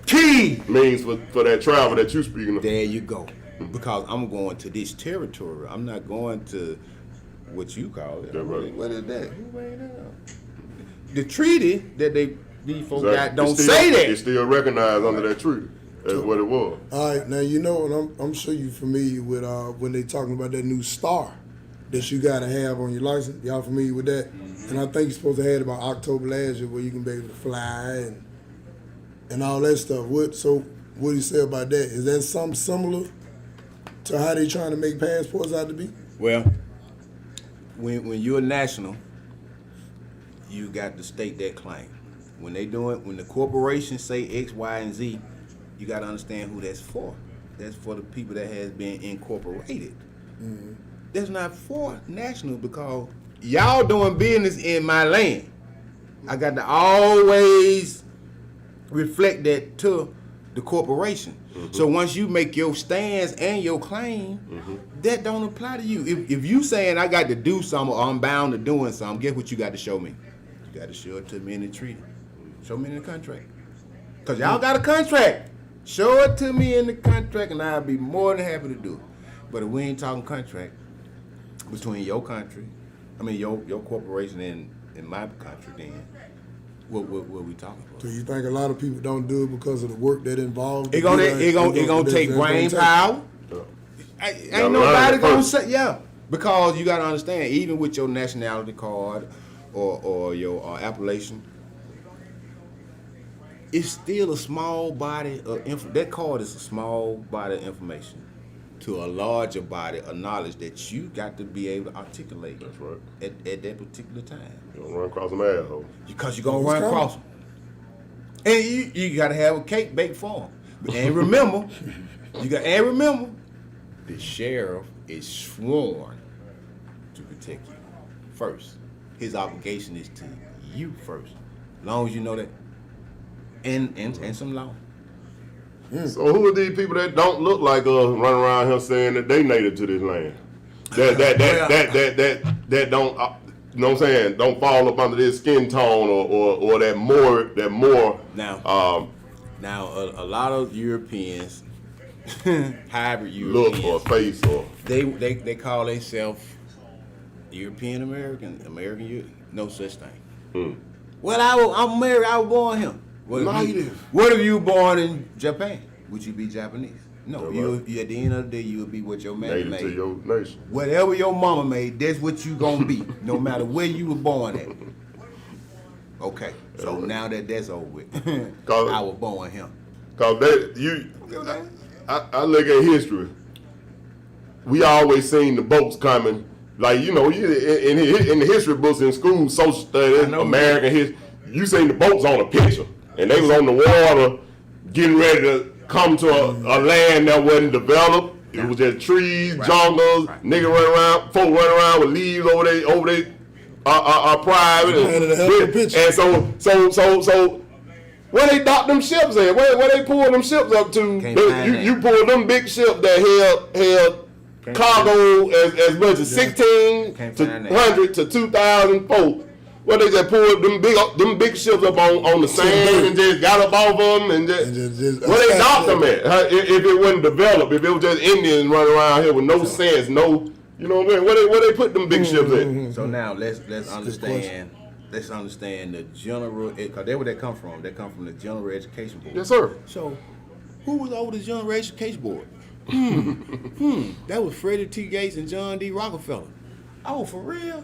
key. Means for that travel that you're speaking of. There you go. Because I'm going to this territory. I'm not going to what you call it. Right. What is that? Who made that up? The treaty that these folks got don't still, say that. It's still recognized under that treaty. That's what it was. All right, now you know, and I'm sure you're familiar with when they talking about that new star that you got to have on your license. Y'all familiar with that? Mm-hmm. And I think you're supposed to have it by October last year, where you can be able to fly and all that stuff. What do you say about that? Is that something similar to how they trying to make passports out to be? Well, when you're a national, you got to state that claim. When the corporations say X, Y, and Z, you got to understand who that's for. That's for the people that has been incorporated. Mm-hmm. That's not for national, because y'all doing business in my land. I got to always reflect that to the corporation. Mm-hmm. So once you make your stance and your claim, that don't apply to you. If you saying I got to do something or I'm bound to doing something, guess what you got to show me? You got to show it to me in the treaty. Show me in the contract. Because y'all got a contract. Show it to me in the contract and I'll be more than happy to do it. But if we ain't talking contract between your country, your corporation and my country, then what we talking about? So you think a lot of people don't do it because of the work that involved? It gonna take brain power. Ain't nobody gonna say, because you gotta understand, even with your nationality card or your appellation, it's still a small body of that card is a small body of information to a larger body of knowledge that you got to be able to articulate. That's right. At that particular time. You don't run across them assholes. Because you're gonna run across them. And you gotta have a cake baked for them. And remember, the sheriff is sworn to protect you first. His obligation is to you first. As long as you know that. And some law. So who are these people that don't look like us running around here saying that they native to this land? That don't, you know what I'm saying, don't fall up under this skin tone or that more. Now, a lot of Europeans, hybrid Europeans, look or face or they call themselves European American, no such thing. Well, I'm American. I was born here. What if you were born in Japan? Would you be Japanese? No, you at the end of the day, you'll be what your mama native made. to your nation. Whatever your mama made, that's what you gonna be, no matter where you were born at. Okay, so now that's over with, I was born here. Cause I look at history. We always seen the boats coming, like in the history books in school, social studies, American history. You seen the boats on a picture, and they was on the water, getting ready to come to a land that wasn't developed. It was just trees, jungles, niggas running around, folk running around with leaves over they private. And so where they dock them ships at? Where they pull them ships up to? You pull them big ships that held cargo as much as 1,600 to 100 to 2,000 folks. Well, they just pulled them big ships up on the sand and just got up off them and just where they docked them at? If it wasn't developed, if it was just Indians running around here with no sense, no, you know what I mean? Where they put them big ships at? So now let's understand. Let's understand the general, because that's where they come from. They come from the General Education Board. Yes, sir. So, who was over the General Education Board? That was Freddie T. Gates and John D. Rockefeller. Oh, for real?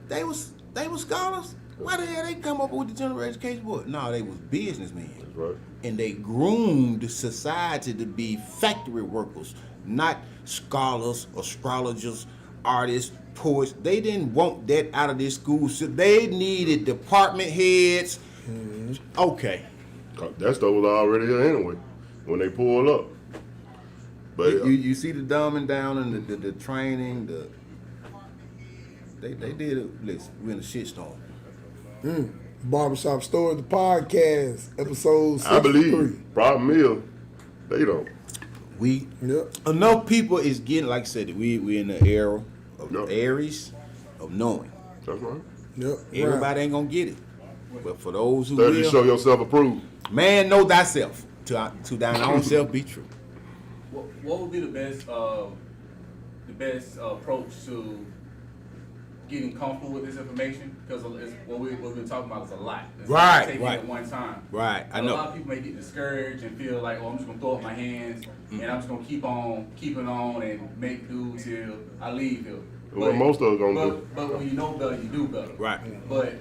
They was scholars? Why the hell they come up with the General Education Board? No, they was businessmen. That's right. and they groomed society to be factory workers, not scholars, astrologers, artists, poets. They didn't want that out of this school. So they needed department heads. Okay. That stuff was already there anyway when they pulled up. But You see the dumbing down and the training, they did it. Listen, we're in a shitstorm. Barbershop Stories, the podcast, episode 63. I believe problem is they don't. Enough people is getting, like I said, we in the era of Yep. Aries of knowing. That's right. Yep. Everybody ain't gonna get it, but for those who Study to will, show yourself approved. man, know thyself. To thine own self be true. What would be the best approach to getting comfortable with this information? Because what we've been talking about is a lot. It's Right, not taking right. it at one time. Right, I And know. A lot of people may get discouraged and feel like, oh, I'm just gonna throw up my hands and I'm just gonna keep on keeping on and make do till I leave here. Well, most of us gonna do. But when you know better, you do better. Right. But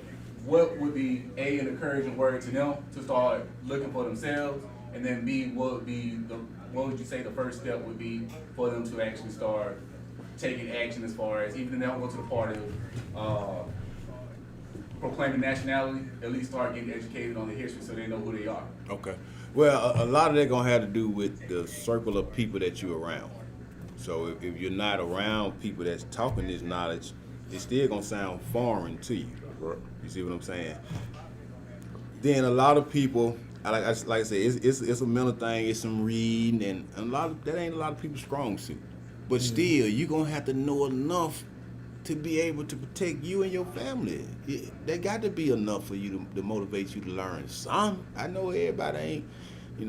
what would be an encouraging word to them to start looking for themselves, and then B, what would you say the first step would be for them to actually start taking action, as far as even if they don't go to the part of proclaiming nationality, at least start getting educated on the history so they know who they are. Okay. Well, a lot of that gonna have to do with the circle of people that you're around. So if you're not around people that's talking this knowledge, it's still gonna sound foreign to you. Right. You see what I'm saying? Then a lot of people, like I said, it's a mental thing. It's some reading, and that ain't a lot of people's strong suit. But still, you're gonna have to know enough to be able to protect you and your family. There got to be enough for you to motivate you to learn some. I know everybody ain't,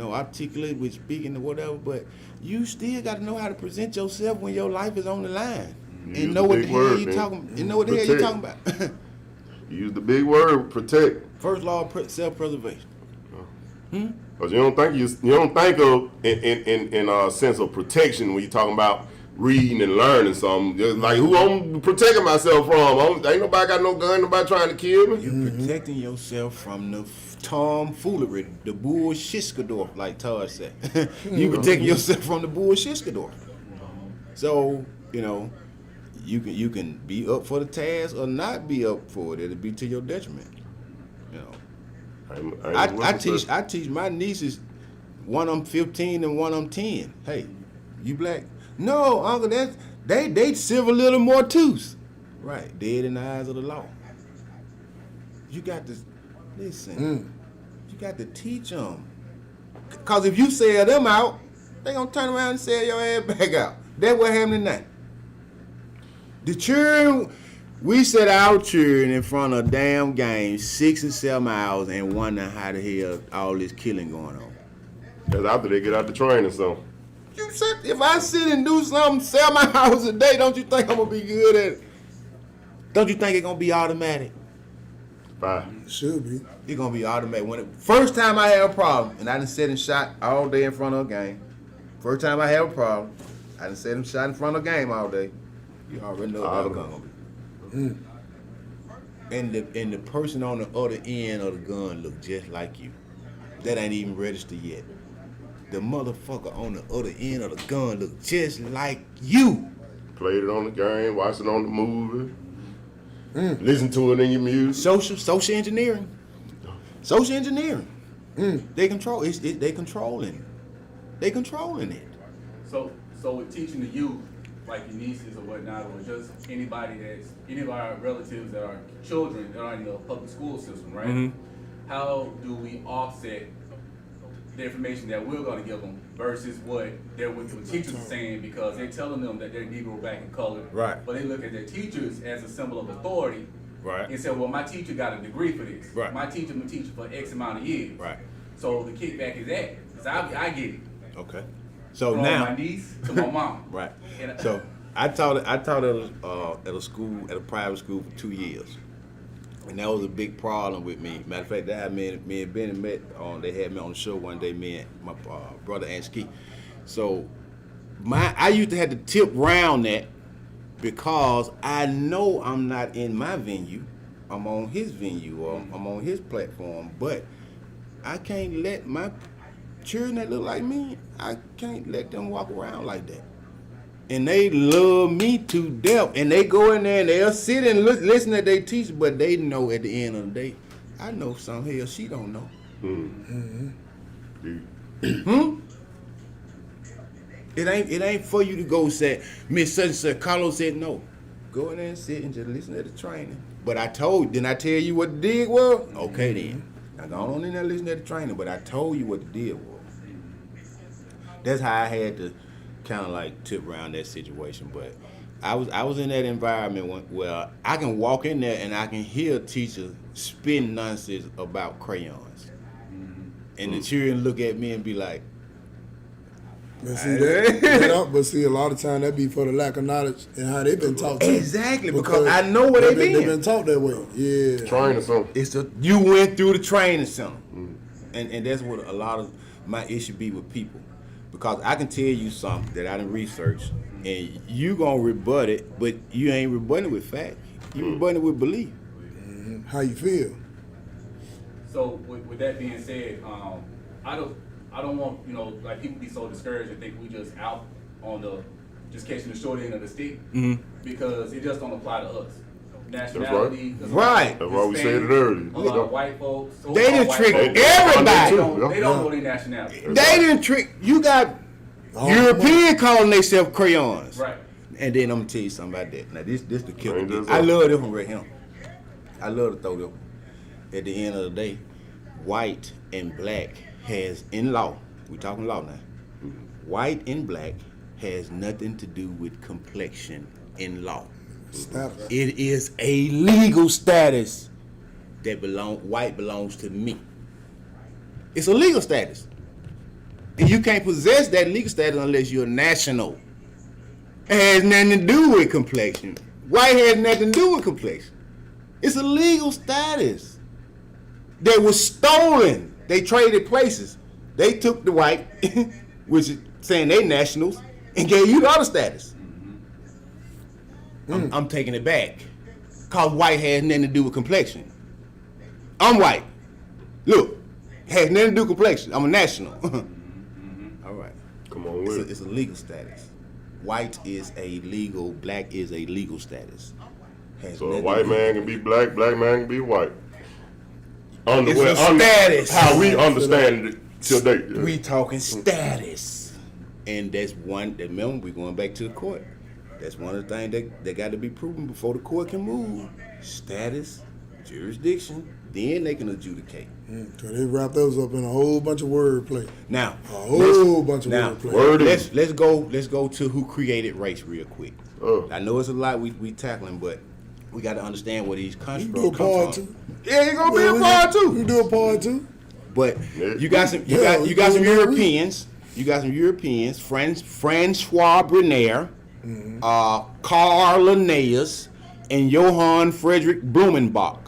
articulate with speaking or whatever, but you still got to know how to present yourself when your life is on the line, Use and know the what the big hell word, you man. talking. And know what the hell you Protect. talking about. Use the big word, protect. First law of self-preservation. Cause you don't think of in a sense of protection when you're talking about reading and learning something. Just like who I'm protecting myself from. Ain't nobody got no gun, nobody trying to kill me. You protecting yourself from the tomfoolery, the bullshitskadorf, like Todd said. You protecting yourself from the bullshitskadorf. So, you can be up for the task or not be up for it. It'll be to your detriment. I teach my nieces, one of them 15 and one of them 10. Hey, you black? No, uncle, they civil little more tooth. Right, dead in the eyes of the law. You got to listen. You got to teach them. Cause if you sell them out, they gonna turn around and sell your ass back out. That's what happened tonight. The children, we set our children in front of a damn game 6 and 7 hours and wondering how the hell all this killing going on. That's after they get out the train or something. You said if I sit and do something 7 hours a day, don't you think I'm gonna be good at it? Don't you think it's gonna be automatic? Bye. Should be. It's gonna be automatic. First time I have a problem, and I done sit and shot all day in front of a game. First time I have a problem, I done sit and shot in front of a game all day. You already know what that's gonna be. And the person on the other end of the gun look just like you. That ain't even registered yet. The motherfucker on the other end of the gun look just like you. Played it on the game, watched it on the movie, listen to it in your music. Social engineering. Social engineering. They control it. They controlling. They controlling it. So with teaching the youth, like your nieces or whatnot, or just any of our relatives that are children that are in the public school system, right? How do we offset the information that we're going to give them versus what the teachers are saying, because they're telling them that they're Negro, black, and colored, Right. but they look at their teachers as a symbol of authority, Right. and say, well, my teacher got a degree for this. Right. My teacher been teaching for X amount of years. Right. So the kickback is that. Because I get it. Okay. So From now, my niece to my mom. right. And So I taught at a school, at a private school for 2 years, and that was a big problem with me. Matter of fact, that had me and Benny met. They had me on the show one day. Me and my brother Anski. So I used to have to tip round that because I know I'm not in my venue. I'm on his venue or I'm on his platform, but I can't let my children that look like me, I can't let them walk around like that. And they love me to death. And they go in there and they'll sit and listen to their teacher, but they know at the end of the day, I know some hell she don't know. It ain't for you to go say, Miss such and such, Carlos said no. Go in there and sit and just listen to the training. But didn't I tell you what the deal was? Okay then. Now go on in there and listen to the training, but I told you what the deal was. That's how I had to kind of like tip around that situation. But I was in that environment where I can walk in there and I can hear a teacher spin nonsense about crayons. And the children look at me and be like, But see, but see, a lot of time that be for the lack of knowledge and how they've been taught. Exactly, because I know what they've been. They've been taught that way. Yeah. Training something. You went through the training center. And that's what a lot of my issue be with people. Because I can tell you something that I done researched, and you gonna rebut it, but you ain't rebutting it with fact. You rebutting it with belief. How you feel? So with that being said, I don't want, like people be so discouraged and think we just out on just catching the short end of the stick, because it just don't apply to us. Nationality, right. That's why we said it earlier. A lot of white folks. They didn't trick everybody. They don't know their nationality. They didn't trick. You got European calling themselves crayons. Right. And then I'm gonna tell you something about that. Now this the killer. I love this one right here. I love to throw them. At the end of the day, white and black has in law. We talking law now. White and black has nothing to do with complexion in law. It is a legal status that white belongs to me. It's a legal status. And you can't possess that legal status unless you're a national. It has nothing to do with complexion. White has nothing to do with complexion. It's a legal status that was stolen. They traded places. They took the white, which is saying they nationals, and gave you the other status. I'm taking it back. Cause white has nothing to do with complexion. I'm white. Look, has nothing to do with complexion. I'm a national. All right. Come on with it. It's a legal status. White is a legal, black is a legal status. So a white man can be black, black man can be white. Status. How we understand it today. Yeah. We talking status. And that's one, remember, we going back to the court. That's one of the things that got to be proven before the court can move. Status, jurisdiction, then they can adjudicate. So they wrap those up in a whole bunch of wordplay. Now, a whole bunch of wordplay. Let's go to who created race real quick. I know it's a lot we tackling, but we got to understand where these constructs come from. Yeah, it's gonna be a part two. We do a part two. But you got some Europeans. You got some Europeans. Francois Bruner, Karl Linnaeus, and Johann Friedrich Blumenbach.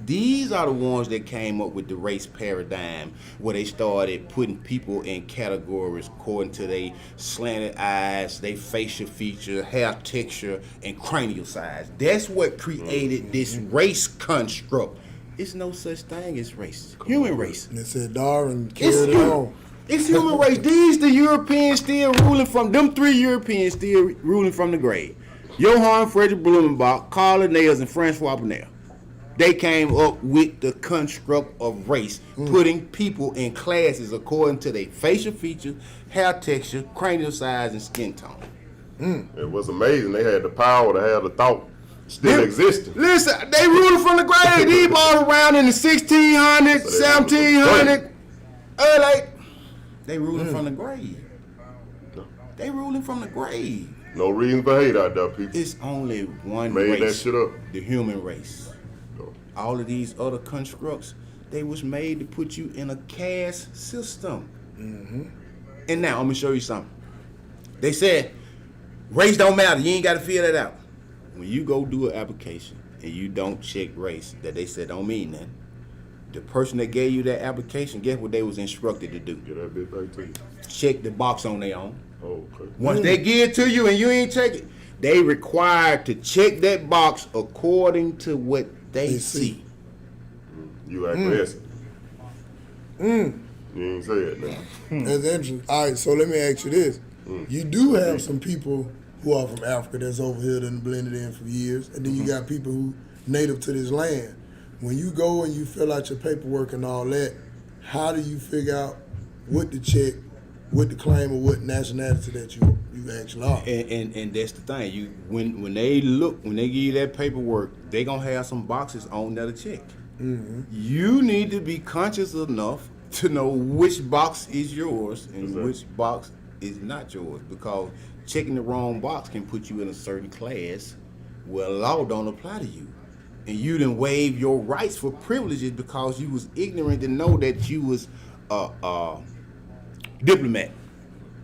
These are the ones that came up with the race paradigm, where they started putting people in categories according to their slanted eyes, their facial feature, hair texture, and cranial size. That's what created this race construct. It's no such thing as race. Human race. And it said Darwin carried it on. It's human race. The Europeans still ruling from, them three Europeans still ruling from the grave. Johann Friedrich Blumenbach, Karl Linnaeus, and Francois Bruner. They came up with the construct of race, putting people in classes according to their facial features, hair texture, cranial size, and skin tone. It was amazing. They had the power to have the thought still existing. Listen, they ruled from the grave. These balls around in the 1600s, 1700s, early. They ruling from the grave. They ruling from the grave. No reason for hate out there, people. It's only one Made race. that shit up. The human race. All of these other constructs, they was made to put you in a caste system. And now I'm gonna show you something. They said race don't matter. You ain't got to figure that out. When you go do an application and you don't check race, that they said don't mean nothing. The person that gave you that application, guess what they was instructed to do? Get that bit back to you. Check the box on their own. Oh, okay. Once they give it to you and you ain't check it, they required to check that box according to what they see. You acquiescing. You ain't say it now. That's interesting. All right, so let me ask you this. You do have some people who are from Africa that's over here and blended in for years, and then you got people who native to this land. When you go and you fill out your paperwork and all that, how do you figure out what to check, what to claim, or what nationality that you actually are? And that's the thing. You when they give you that paperwork, they gonna have some boxes on there to check. You need to be conscious enough to know which box is yours and which box is not yours, because checking the wrong box can put you in a certain class where law don't apply to you, and you done waive your rights for privileges because you was ignorant to know that you was diplomat.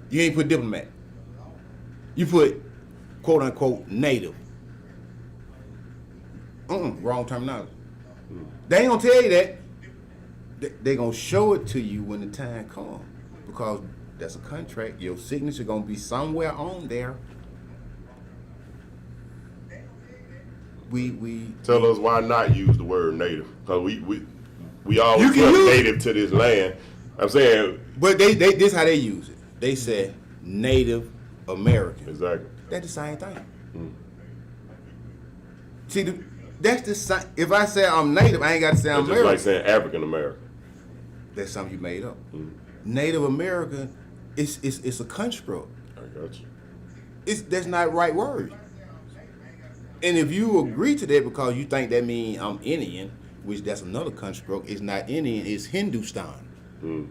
You ain't put diplomat. You put quote unquote native. Wrong terminology. They ain't gonna tell you that. They gonna show it to you when the time comes, because that's a contract. Your signature gonna be somewhere on there. We Tell us why not use the word native, because we always You can put use native to this land. I'm saying but they this how they use it. They said Native American. exactly. That's the same thing. See, that's the same. If I say I'm Native, I ain't got to say I'm It's just American. like saying African American. That's something you made up. Native American, it's a construct. I got you. That's not the right word. And if you agree to that because you think that means I'm Indian, which that's another construct, it's not Indian, it's Hindustan.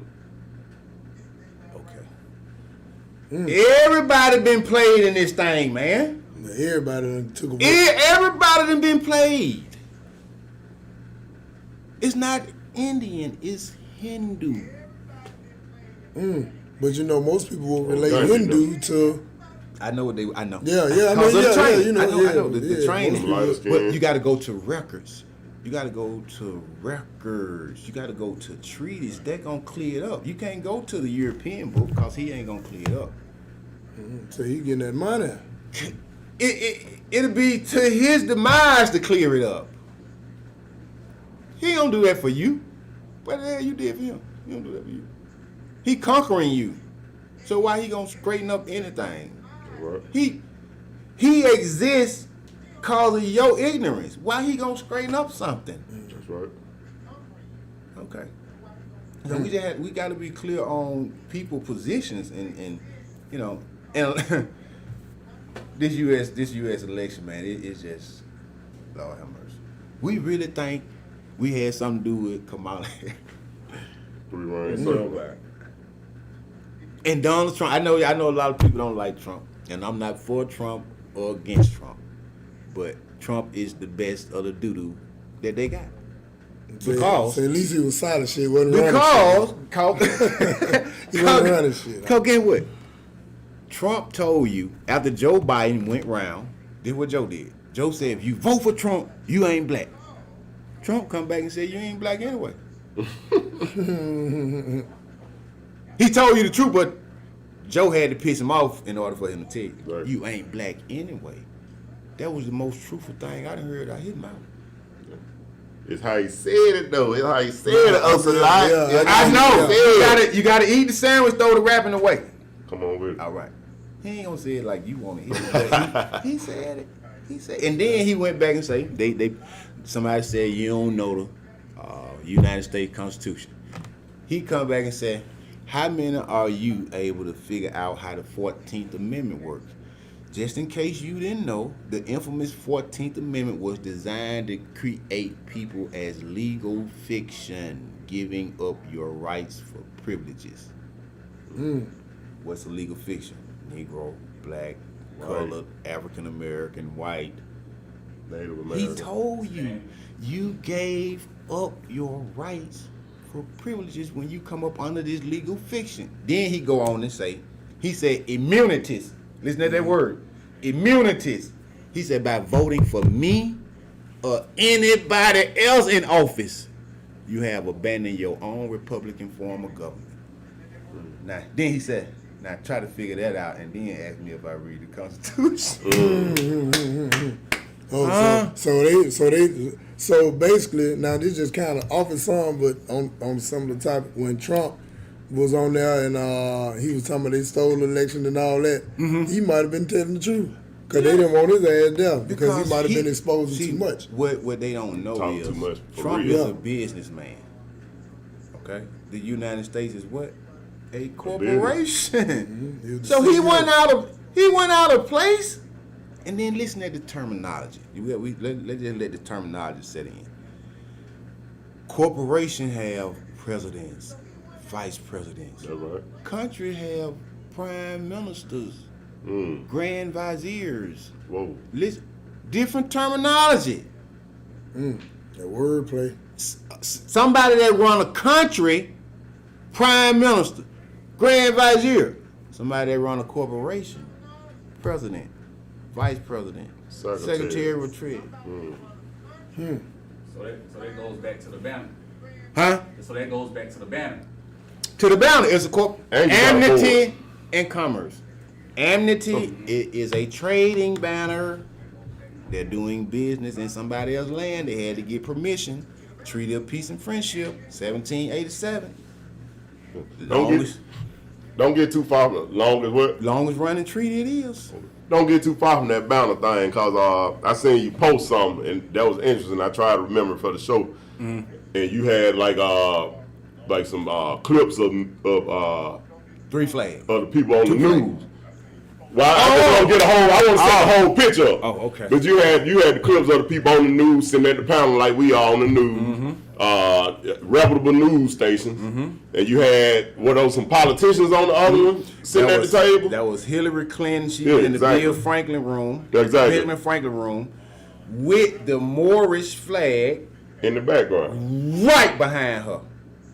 Okay. Everybody been played in this thing, man. Everybody done took a Everybody done been played. It's not Indian, it's Hindu. But you know, most people will relate Country, Hindu to. I know what I know. Yeah, I mean, Because of the training. you know, I know the training. Light skin. But you got to go to records. You got to go to records. You got to go to treaties. They're going to clear it up. You can't go to the European book because he ain't going to clear it up. So he getting that money. It'll be to his demise to clear it up. He ain't going to do that for you. What the hell you did for him? He don't do that for you. He conquering you. So why he going to straighten up anything? Right. He exists because of your ignorance. Why he gonna straighten up something? That's right. Okay. So we got to be clear on people positions and you know, and this U.S. election, man, it's just, Lord have mercy. We really think we had something to do with Kamala Harris. And Donald Trump. I know a lot of people don't like Trump, and I'm not for Trump or against Trump, but Trump is the best of the doo-doo that they got. Because so at least he was silent shit. Wasn't he wasn't running shit. Because guess what? Trump told you after Joe Biden went round, this is what Joe did. Joe said, if you vote for Trump, you ain't black. Trump come back and said, you ain't black anyway. He told you the truth, but Joe had to piss him off in order for him to tell you, right. You ain't black anyway. That was the most truthful thing I done heard out his mouth. It's how he said it though. It's how he said it, Ocelot. Yeah, I know. Yeah. You gotta eat the sandwich, throw the wrapping away. Come on with it. All right. He ain't gonna say it like you want to hear it. But he said it. He said, and then he went back and say, somebody said you don't know the United States Constitution. He come back and said, how many are you able to figure out how the 14th Amendment works? Just in case you didn't know, the infamous 14th Amendment was designed to create people as legal fiction, giving up your rights for privileges. What's a legal fiction? Negro, black, colored, African American, white. Native American. He told you, you gave up your rights for privileges when you come up under this legal fiction. Then he go on and say, he said immunities. Listen to that word, immunities. He said by voting for me or anybody else in office, you have abandoned your own Republican form of government. Now, then he said, now try to figure that out and then ask me if I read the Constitution. So basically, now this just kind of off and on, but on some of the topic, when Trump was on there and he was talking about they stole the election and all that, he might have been telling the truth. Because they didn't want his ass there because he might have been exposing too much. What they don't know Talking is too much, for Trump real. is a businessman. Okay? The United States is what? A corporation. So he went out of place. And then listen at the terminology. Let's just let the terminology set in. Corporation have presidents, vice presidents. That's right. Country have prime ministers, grand viziers. Whoa. Listen, different terminology. That wordplay. Somebody that run a country, prime minister, grand vizier. Somebody that run a corporation, president, vice president, secretary of treasury. So that goes back to the banner. Huh? So that goes back to the banner. To the banner is a And you got amnesty and commerce. Amnesty is a trading banner. They're doing business in somebody else's land. They had to get permission. Treaty of Peace and Friendship, 1787. Don't get too far. Longest running treaty it is. Don't get too far from that banner thing, cause I seen you post something and that was interesting. I tried to remember for the show, and you had like some clips of Three flags. the people on the Two news. Well, I just want to get I want to set the whole picture up. Oh, okay. But you had the clips of the people on the news sitting at the panel like we are on the news, reputable news stations, and you had some politicians on the other one sitting at the table. That was Hillary Clinton. She Yeah, was in the exactly. Bill Franklin room. Exactly. Benjamin Franklin room with the Moorish flag In the background. right behind her.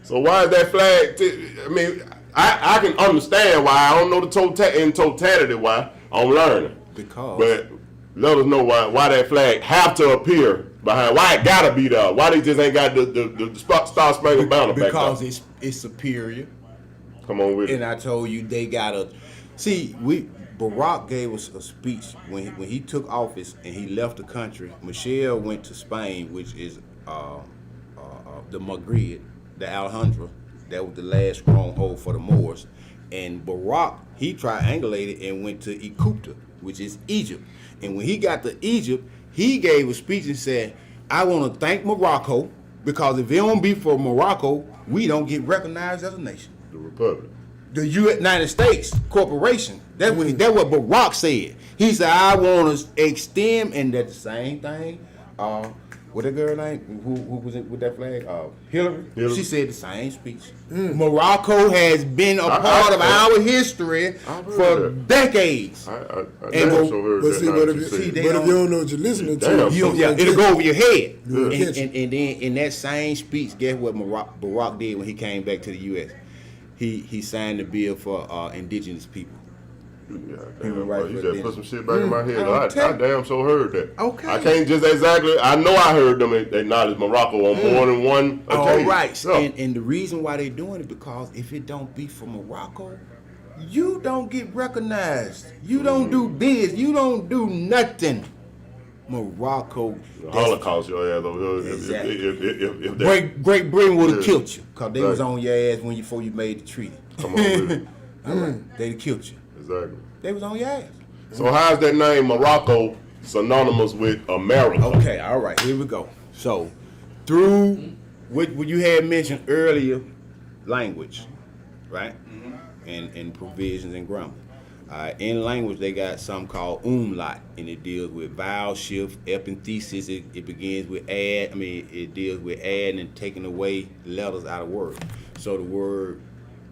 So why is that flag? I mean, I can understand why. I don't know the in totality why. I'm learning. Because But let us know why that flag have to appear behind. Why it gotta be there? Why they just ain't got the Star Spangled Banner back because there? it's superior. Come on with And it. I told you they gotta see. Barack gave us a speech when he took office and he left the country. Michelle went to Spain, which is the Maghreb, the Alhambra. That was the last stronghold for the Moors. And Barack, he triangulated and went to Ecupta, which is Egypt. And when he got to Egypt, he gave a speech and said, I want to thank Morocco, because if it don't be for Morocco, we don't get recognized as a nation. The Republic. The United States corporation. That's what Barack said. He said, I want to extend, and that's the same thing. What that girl name? Who was it with that flag? Hillary. She said the same speech. Morocco has been a part of our history for decades. I And damn sure heard But that. see, now but that if you said you it. they don't know what you're listening Damn. to, It'll go over your head. Yeah. And then in that same speech, guess what Barack did when he came back to the U.S.? He signed the bill for indigenous people. Yeah, Human damn, rights bro, you for just put some shit back in my head. I'll I tell- damn sure heard that. Okay. I can't just exactly. I know I heard them acknowledge Morocco on more than one All occasion. right. Yeah. And the reason why they're doing it, because if it don't be for Morocco, you don't get recognized. You don't do this. You don't do nothing. Morocco. The Holocaust, your ass over here. Exactly. If that, Great Britain would have Yeah. killed you, because they was Right. on your ass before you made the treaty. come on with it. All right. They'd have killed you. Exactly. They was on your ass. So how's that name Morocco synonymous with America? Okay, all right, here we go. So, through what you had mentioned earlier, language, right? And provisions and grammar. In language, they got something called umlaut, and it deals with vowel shift, epenthesis. It begins with it deals with adding and taking away letters out of words. So the word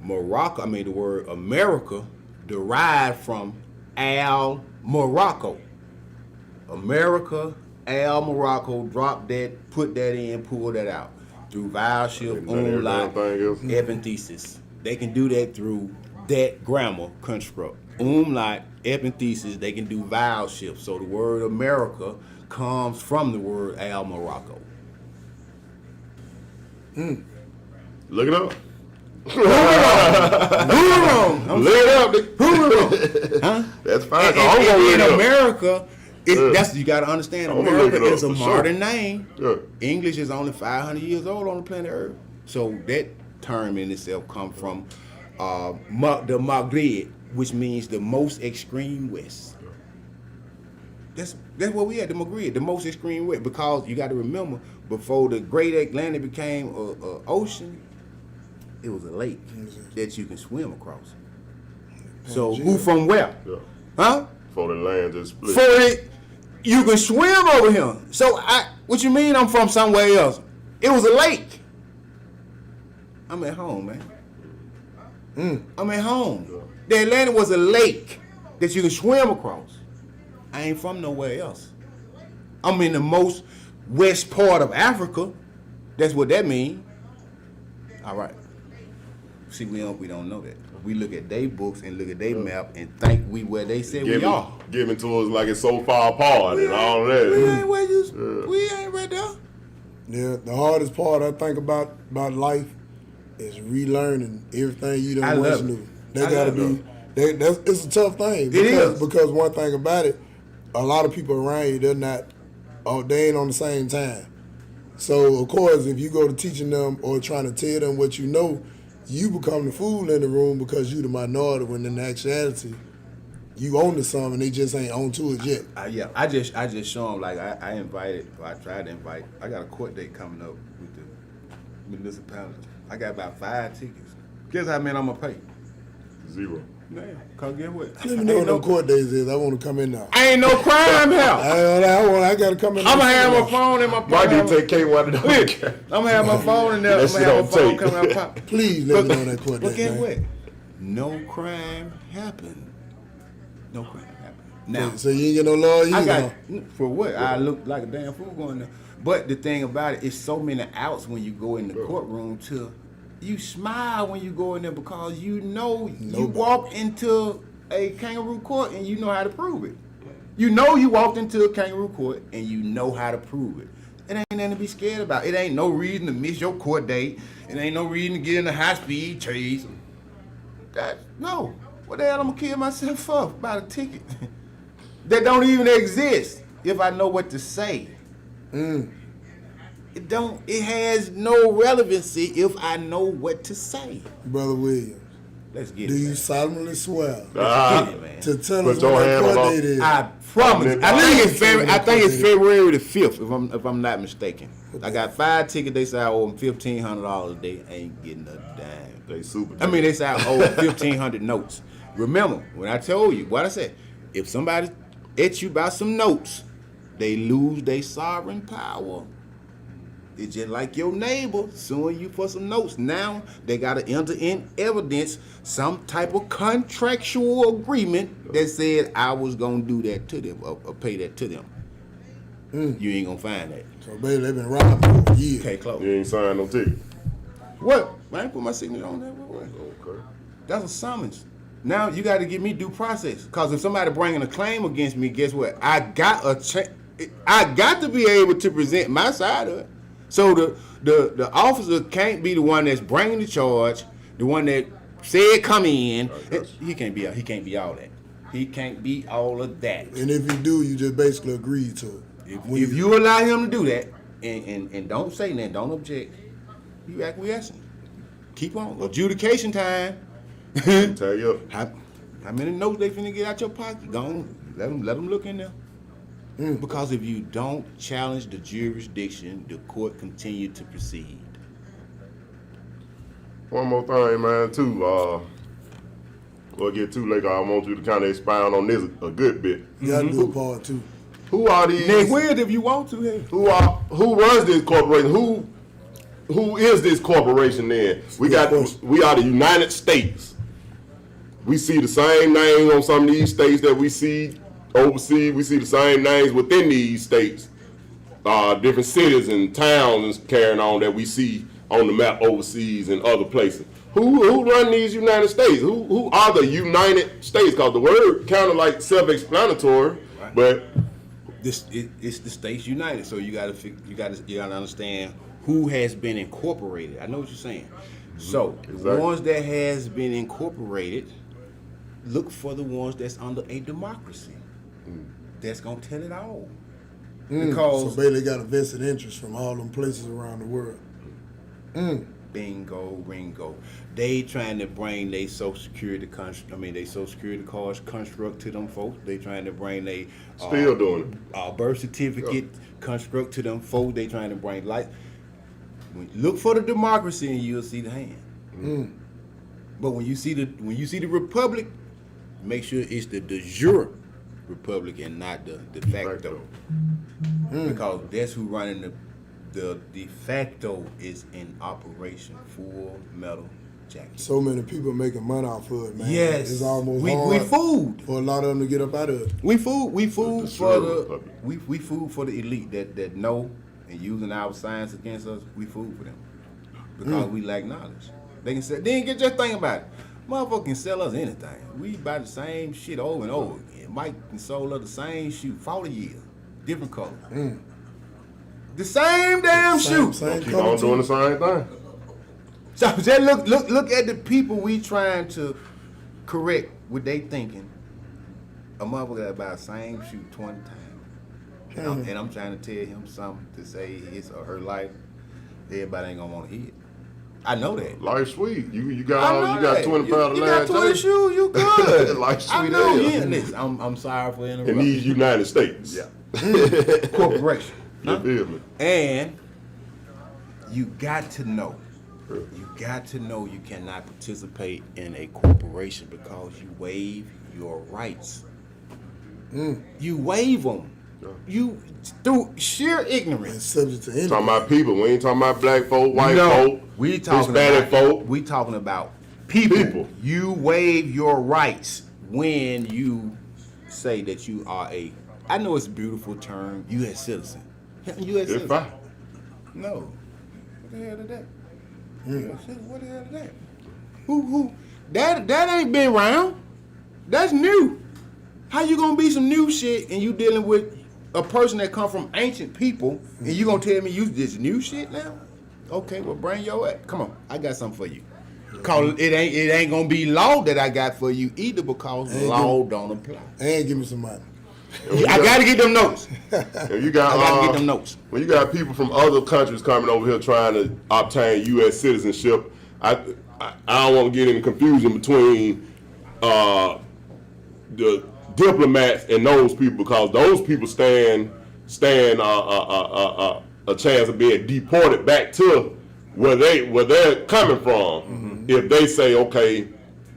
the word America derived from Al Morocco. America, Al Morocco, drop that, put that in, pull that out. Through vowel shift, umlaut, epenthesis. They can do that through that grammar construct. Umlaut, epenthesis, they can do vowel shift. So the word America comes from the word Al Morocco. Look it up. Who wrong? Look it up. Who wrong? Huh? That's fine. And I'm gonna look in it up. America, Yeah. that's you got to understand. I'm gonna look America it up is a for sure. modern name. Yeah. English is only 500 years old on the planet Earth. So that term in itself comes from the Maghreb, which means the most extreme west. That's what we had, the Maghreb, the most extreme west. Because you got to remember, before the Great Atlantic became a ocean, it was a lake that you can swim across. So who from where? Yeah. Huh? For the land just split. For it, you can swim over here. So what you mean I'm from somewhere else? It was a lake. I'm at home, man. I'm at home. Yeah. The Atlantic was a lake that you can swim across. I ain't from nowhere else. I'm in the most west part of Africa. That's what that means. All right. See, we don't know that. We look at their books and look at their map and think we where they say we are. Giving to us like it's so far apart and all that. We ain't where we ain't right there. Yeah, the hardest part I think about life is relearning everything you done once knew. They gotta be. It's a tough thing. Because one thing about it, a lot of people around you, they ain't on the same time. So of course, if you go to teaching them or trying to tell them what you know, you become the fool in the room because you the minority. When in actuality, you own to something, and they just ain't on to it yet. Yeah, I just show them, like I tried to invite. I got a court date coming up with the municipality. I got about 5 tickets. Guess how many I'm gonna pay? 0. Man, cause get what? Let me know what them court days is. I want to come in now. Ain't no crime here. I gotta come in. I'm gonna have my phone in my pocket. Why do you take K1 to the I'm gonna have my phone in there. I'm gonna have my phone coming out pocket. Please let me know that court date. But guess man. what? No crime happened. No crime happened. Now, So you ain't get no lawyer I either. got for what? I look like a damn fool going there. But the thing about it is, so many outs when you go in the courtroom. You smile when you go in there because you know you walk into a kangaroo court and you know how to prove it. You know you walked into a kangaroo court and you know how to prove it. It ain't nothing to be scared about. It ain't no reason to miss your court date. It ain't no reason to get in a high-speed chase. No. What the hell I'm gonna kill myself for? About a ticket that don't even exist if I know what to say. It has no relevancy if I know what to say. Brother Williams, Let's get do it. you Man. solemnly swear Let's get it, man. to tell Put us your what that hand court on- date is? I promise. I think it's February the 5th, if I'm not mistaken. I got 5 tickets. They say I owe them $1,500 a day. Ain't getting a dime. They super. They say I owe 1,500 notes. Remember when I told you what I said? If somebody at you about some notes, they lose their sovereign power. It's just like your neighbor suing you for some notes. Now they got to enter in evidence, some type of contractual agreement that said I was gonna do that to them or pay that to them. You ain't gonna find that. So baby, they've been robbing for years. Okay, close. You ain't signed no ticket. What? I ain't put my signature on that. What? Okay. That's a summons. Now you got to give me due process. Cause if somebody bringing a claim against me, guess what? I got to be able to present my side of it. So the officer can't be the one that's bringing the charge, the one that said come in. He can't be all that. He can't be all of that. And if you do, you just basically agree to it. If you allow him to do that and don't say nothing, don't object, you acquiescing. Keep on. Adjudication time. Tell you up. How many notes they finna get out your pocket? Go on. Let them look in there. Because if you don't challenge the jurisdiction, the court continue to proceed. One more thing, man, too. We'll get too late. I want you to kind of expound on this a good bit. You gotta do a part too. Who are these? Next week, if you want to, hey. Who runs this corporation? Who is this corporation then? We are the United States. We see the same names on some of these states that we see overseas. We see the same names within these states. Different cities and towns carrying on that we see on the map overseas and other places. Who run these United States? Who are the United States? Because the word kind of like self-explanatory, Right. but It's the states united. So you gotta understand who has been incorporated. I know what you're saying. So the Exactly. ones that has been incorporated, look for the ones that's under a democracy. That's gonna tell it all. So Because Bailey got a vested interest from all them places around the world. bingo, ringo. They trying to bring their Social Security cards construct to them folks. They trying to bring their Still doing birth certificate construct to them folks. They trying to bring look for the democracy and you'll see the hand. But when you see the republic, make sure it's the de jure republic and not the de facto. Because that's who running the de facto is in operation. Full metal jacket. So many people making money off of it, man. Yes, It's almost we hard food. for a lot of them to get up out of it. We food for the republic. we food for the elite that know and using our science against us. We food for them because we lack knowledge. They can say, then just think about it. Motherfucker can sell us anything. We buy the same shit over and over again. Mike can sold us the same shoe 40 years, different color. The same damn shoe. Same Keep color on doing the too. same thing. So just look at the people we trying to correct what they thinking. A motherfucker that buy the same shoe 20 times. And I'm trying to tell him something to say his or her life. Everybody ain't gonna want to hear it. I know that. Life's sweet. You I got know 20 that. pounds of You got land 20 shoes, you good. Life's I sweet know as you hell. in this. I'm sorry for In interrupting. these United States. Corporation. You feel me? And you got to know. You got to know you cannot participate in a corporation because you waive your rights. You waive them. You through sheer And ignorance. subject to anything. Talking about people. We ain't talking about black folk, white No, folk, we talking Hispanic about folk. we talking about people. People. You waive your rights when you say that you are I know it's a beautiful term, U.S. citizen. U.S. It's citizen. fine. No. What the hell is that? U.S. citizen, what the hell is that? Who? That ain't been around. That's new. How you gonna be some new shit and you dealing with a person that come from ancient people and you gonna tell me you this new shit now? Okay, well bring your ass. Come on, I got something for you. Cause it ain't gonna be law that I got for you either because law don't apply. And give me some money. I gotta get them notes. And you got, I gotta get them notes. When you got people from other countries coming over here trying to obtain U.S. citizenship, I don't want to get in confusion between the diplomats and those people because those people stand a chance of being deported back to where they're coming from if they say, okay,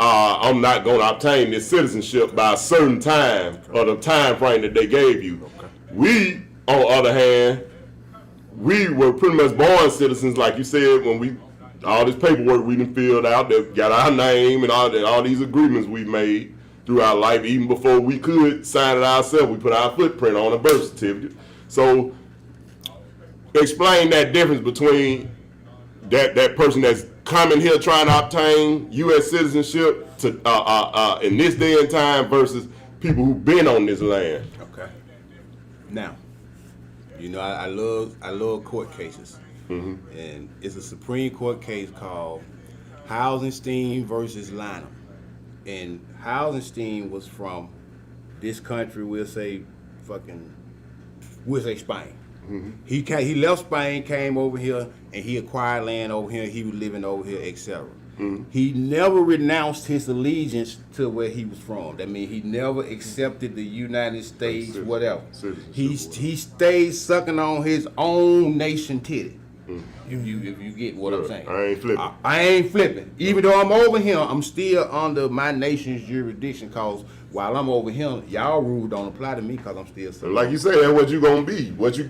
I'm not going to obtain this citizenship by a certain time or the time frame that they gave you. We, on the other hand, we were pretty much born citizens, like you said, when all this paperwork we done filled out that got our name and all these agreements we made through our life, even before we could sign it ourselves, we put our footprint on a birth certificate. So explain that difference between that person that's coming here trying to obtain U.S. citizenship to in this day and time versus people who've been on this land. Okay. Now, you know I love court cases, and it's a Supreme Court case called Hausenstein versus Lanham, and Hausenstein was from this country. We'll say Spain. He left Spain, came over here, and he acquired land over here. He was living over here, etc. He never renounced his allegiance to where he was from. That means he never accepted the United States, whatever. He stayed sucking on his own nation titty. If you get what I'm saying. I ain't flipping. I ain't flipping. Even though I'm over here, I'm still under my nation's jurisdiction. Cause while I'm over here, y'all rule don't apply to me. Cause I'm still. Like you said, that's what you gonna be. What your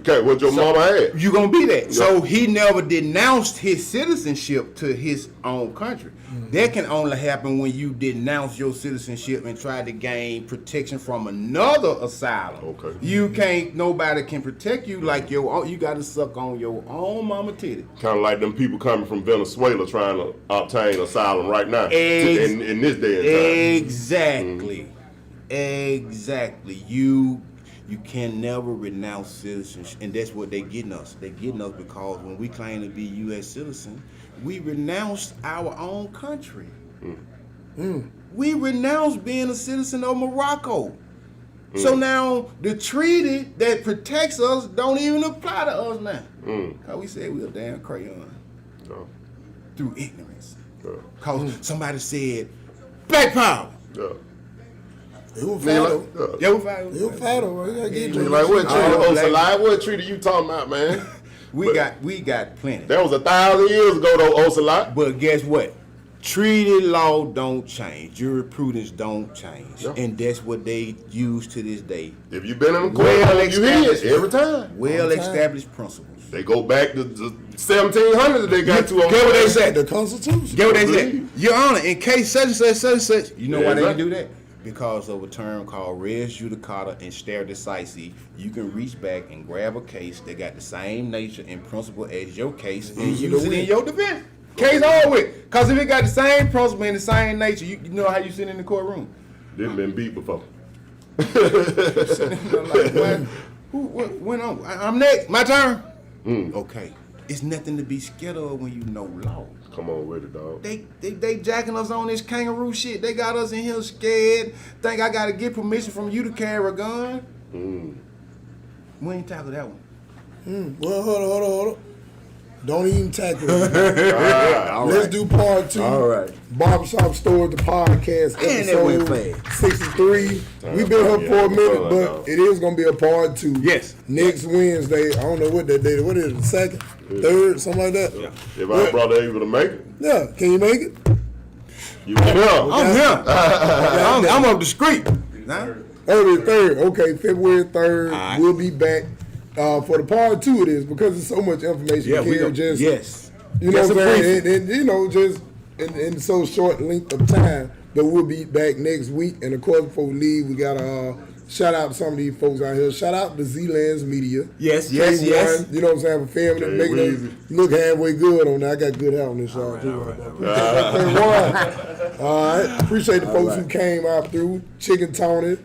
mama had. You gonna be that. So he never denounced his citizenship to his own country. That can only happen when you denounce your citizenship and try to gain protection from another asylum. Okay. You can't. Nobody can protect you like your own. You got to suck on your own mama titty. Kind of like them people coming from Venezuela trying to obtain asylum right now in this day and time. Exactly. Exactly. You can never renounce citizenship, and that's what they getting us. They getting us because when we claim to be U.S. citizens, we renounced our own country. We renounced being a citizen of Morocco. So now the treaty that protects us don't even apply to us now. Cause we said we're a damn crayon. No. through ignorance. Yeah. Cause somebody said, Black Power. Yeah. It was Nigga fat. like, Yeah, we fight. It was fat. You gotta get nigga like, what treaty? Oh, Ocelot, what treaty you talking about, man? We got plenty. That was 1,000 years ago, though, Ocelot. But guess what? Treaty law don't change. Jurisprudence don't change. Yeah. And that's what they use to this day. If you've been in the court, you hear it every time. Well-established principles. They go back to the 1700s that they got to. Get what they said. The Constitution. Get what they said. Your Honor, in case such and such, such and such, you know Yeah, why they can exactly. do that? Because of a term called res judicata and stare decisis, you can reach back and grab a case that got the same nature and principle as your case and use it in your defense. Case over with. Because if it got the same principle and the same nature, you know how you sit in the courtroom. They've been beat before. Like, what went on? I'm next. My turn. Okay. It's nothing to be scared of when you know law. Come on with it, dog. They jacking us on this kangaroo shit. They got us in here scared. Think I gotta get permission from you to carry a gun? We ain't tackle that one. Well, hold on. Don't even tackle it. All Let's do part 2. All right. Barbershop Stories, the podcast, Man, that went episode fast. 63. We've been here for a minute, but it is going to be a part 2. Yes. Next Wednesday, I don't know what that day, what is it, the 2nd, 3rd, something like that? Yeah. If our brother able to make it, Yeah, can you make it? you can help. I'm here. I'm up the street. Nah? Oh, the 3rd. Okay, February 3rd. right. We'll be back for the part 2 of this because there's so much information Yeah, we here. go. Just, Yes. you know Just what a I'm briefing. saying? And, you know, just in so short length of time. But we'll be back next week. And of course, before we leave, we got to shout out to some of these folks out here. Shout out to Z-Lands Media. Yes. You know what I'm saying? For filming and making us look halfway good on that. I got good help on this, y'all, too. All right. Appreciate the folks who came out through. Chicken Tony.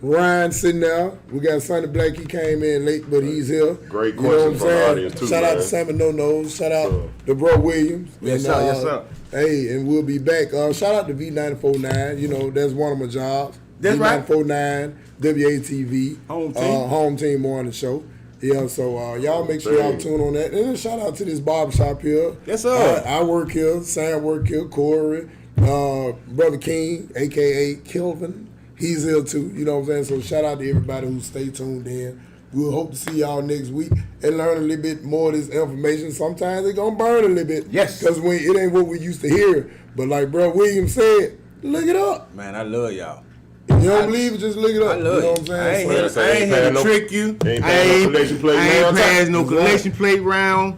Ryan sitting there. We got Sonny Blake. He came in late, but he's here. Great You know what I'm question from the saying? audience, too, Shout out to man. Simon No Nose. Shout out to Bro Williams. Yes, And, sir. Yes, sir. Hey, and we'll be back. Shout out to V949. You know, that's one of my jobs. That's right. V949, WATV. Home team. Home team morning show. Yeah, so y'all make sure y'all tune on that. And then shout out to this barbershop here. Yes, sir. I work here. Sam work here. Corey. Brother King, a.k.a. Kelvin. He's here too. You know what I'm saying? So shout out to everybody who stay tuned in. We'll hope to see y'all next week and learn a little bit more of this information. Sometimes it's going to burn a little bit. Yes. Because it ain't what we used to hear. But like Bro Williams said, look it up. Man, I love y'all. If you don't believe it, just look it up. I love you know you. what I'm saying? here- So- I ain't here to no- trick you. ain't I passing no collection plate I ain't round. passing no collection plate round.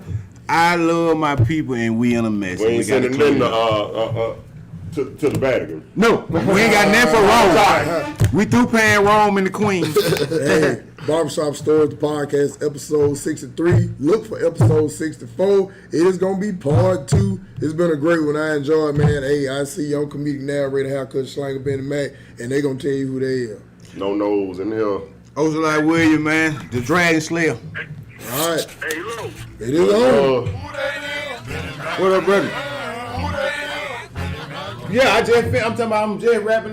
I love my people and we in a mess. We and ain't gotta sending clean them up. to the Vatican. No, we ain't got nothing for Rome. We through paying Rome and the Queen. Hey, Barbershop Stories, the podcast, episode 63. Look for episode 64. It is going to be part 2. It's been a great one. I enjoyed, man. Hey, I see young comedic narrator, haircut, Schlanger, Benny Mac, and they going to tell you who they are. No nose in here. Ocelot William, man, the Dragon Slayer. All right. Hey, look. It is on. What up, brother? Yeah, I'm just rapping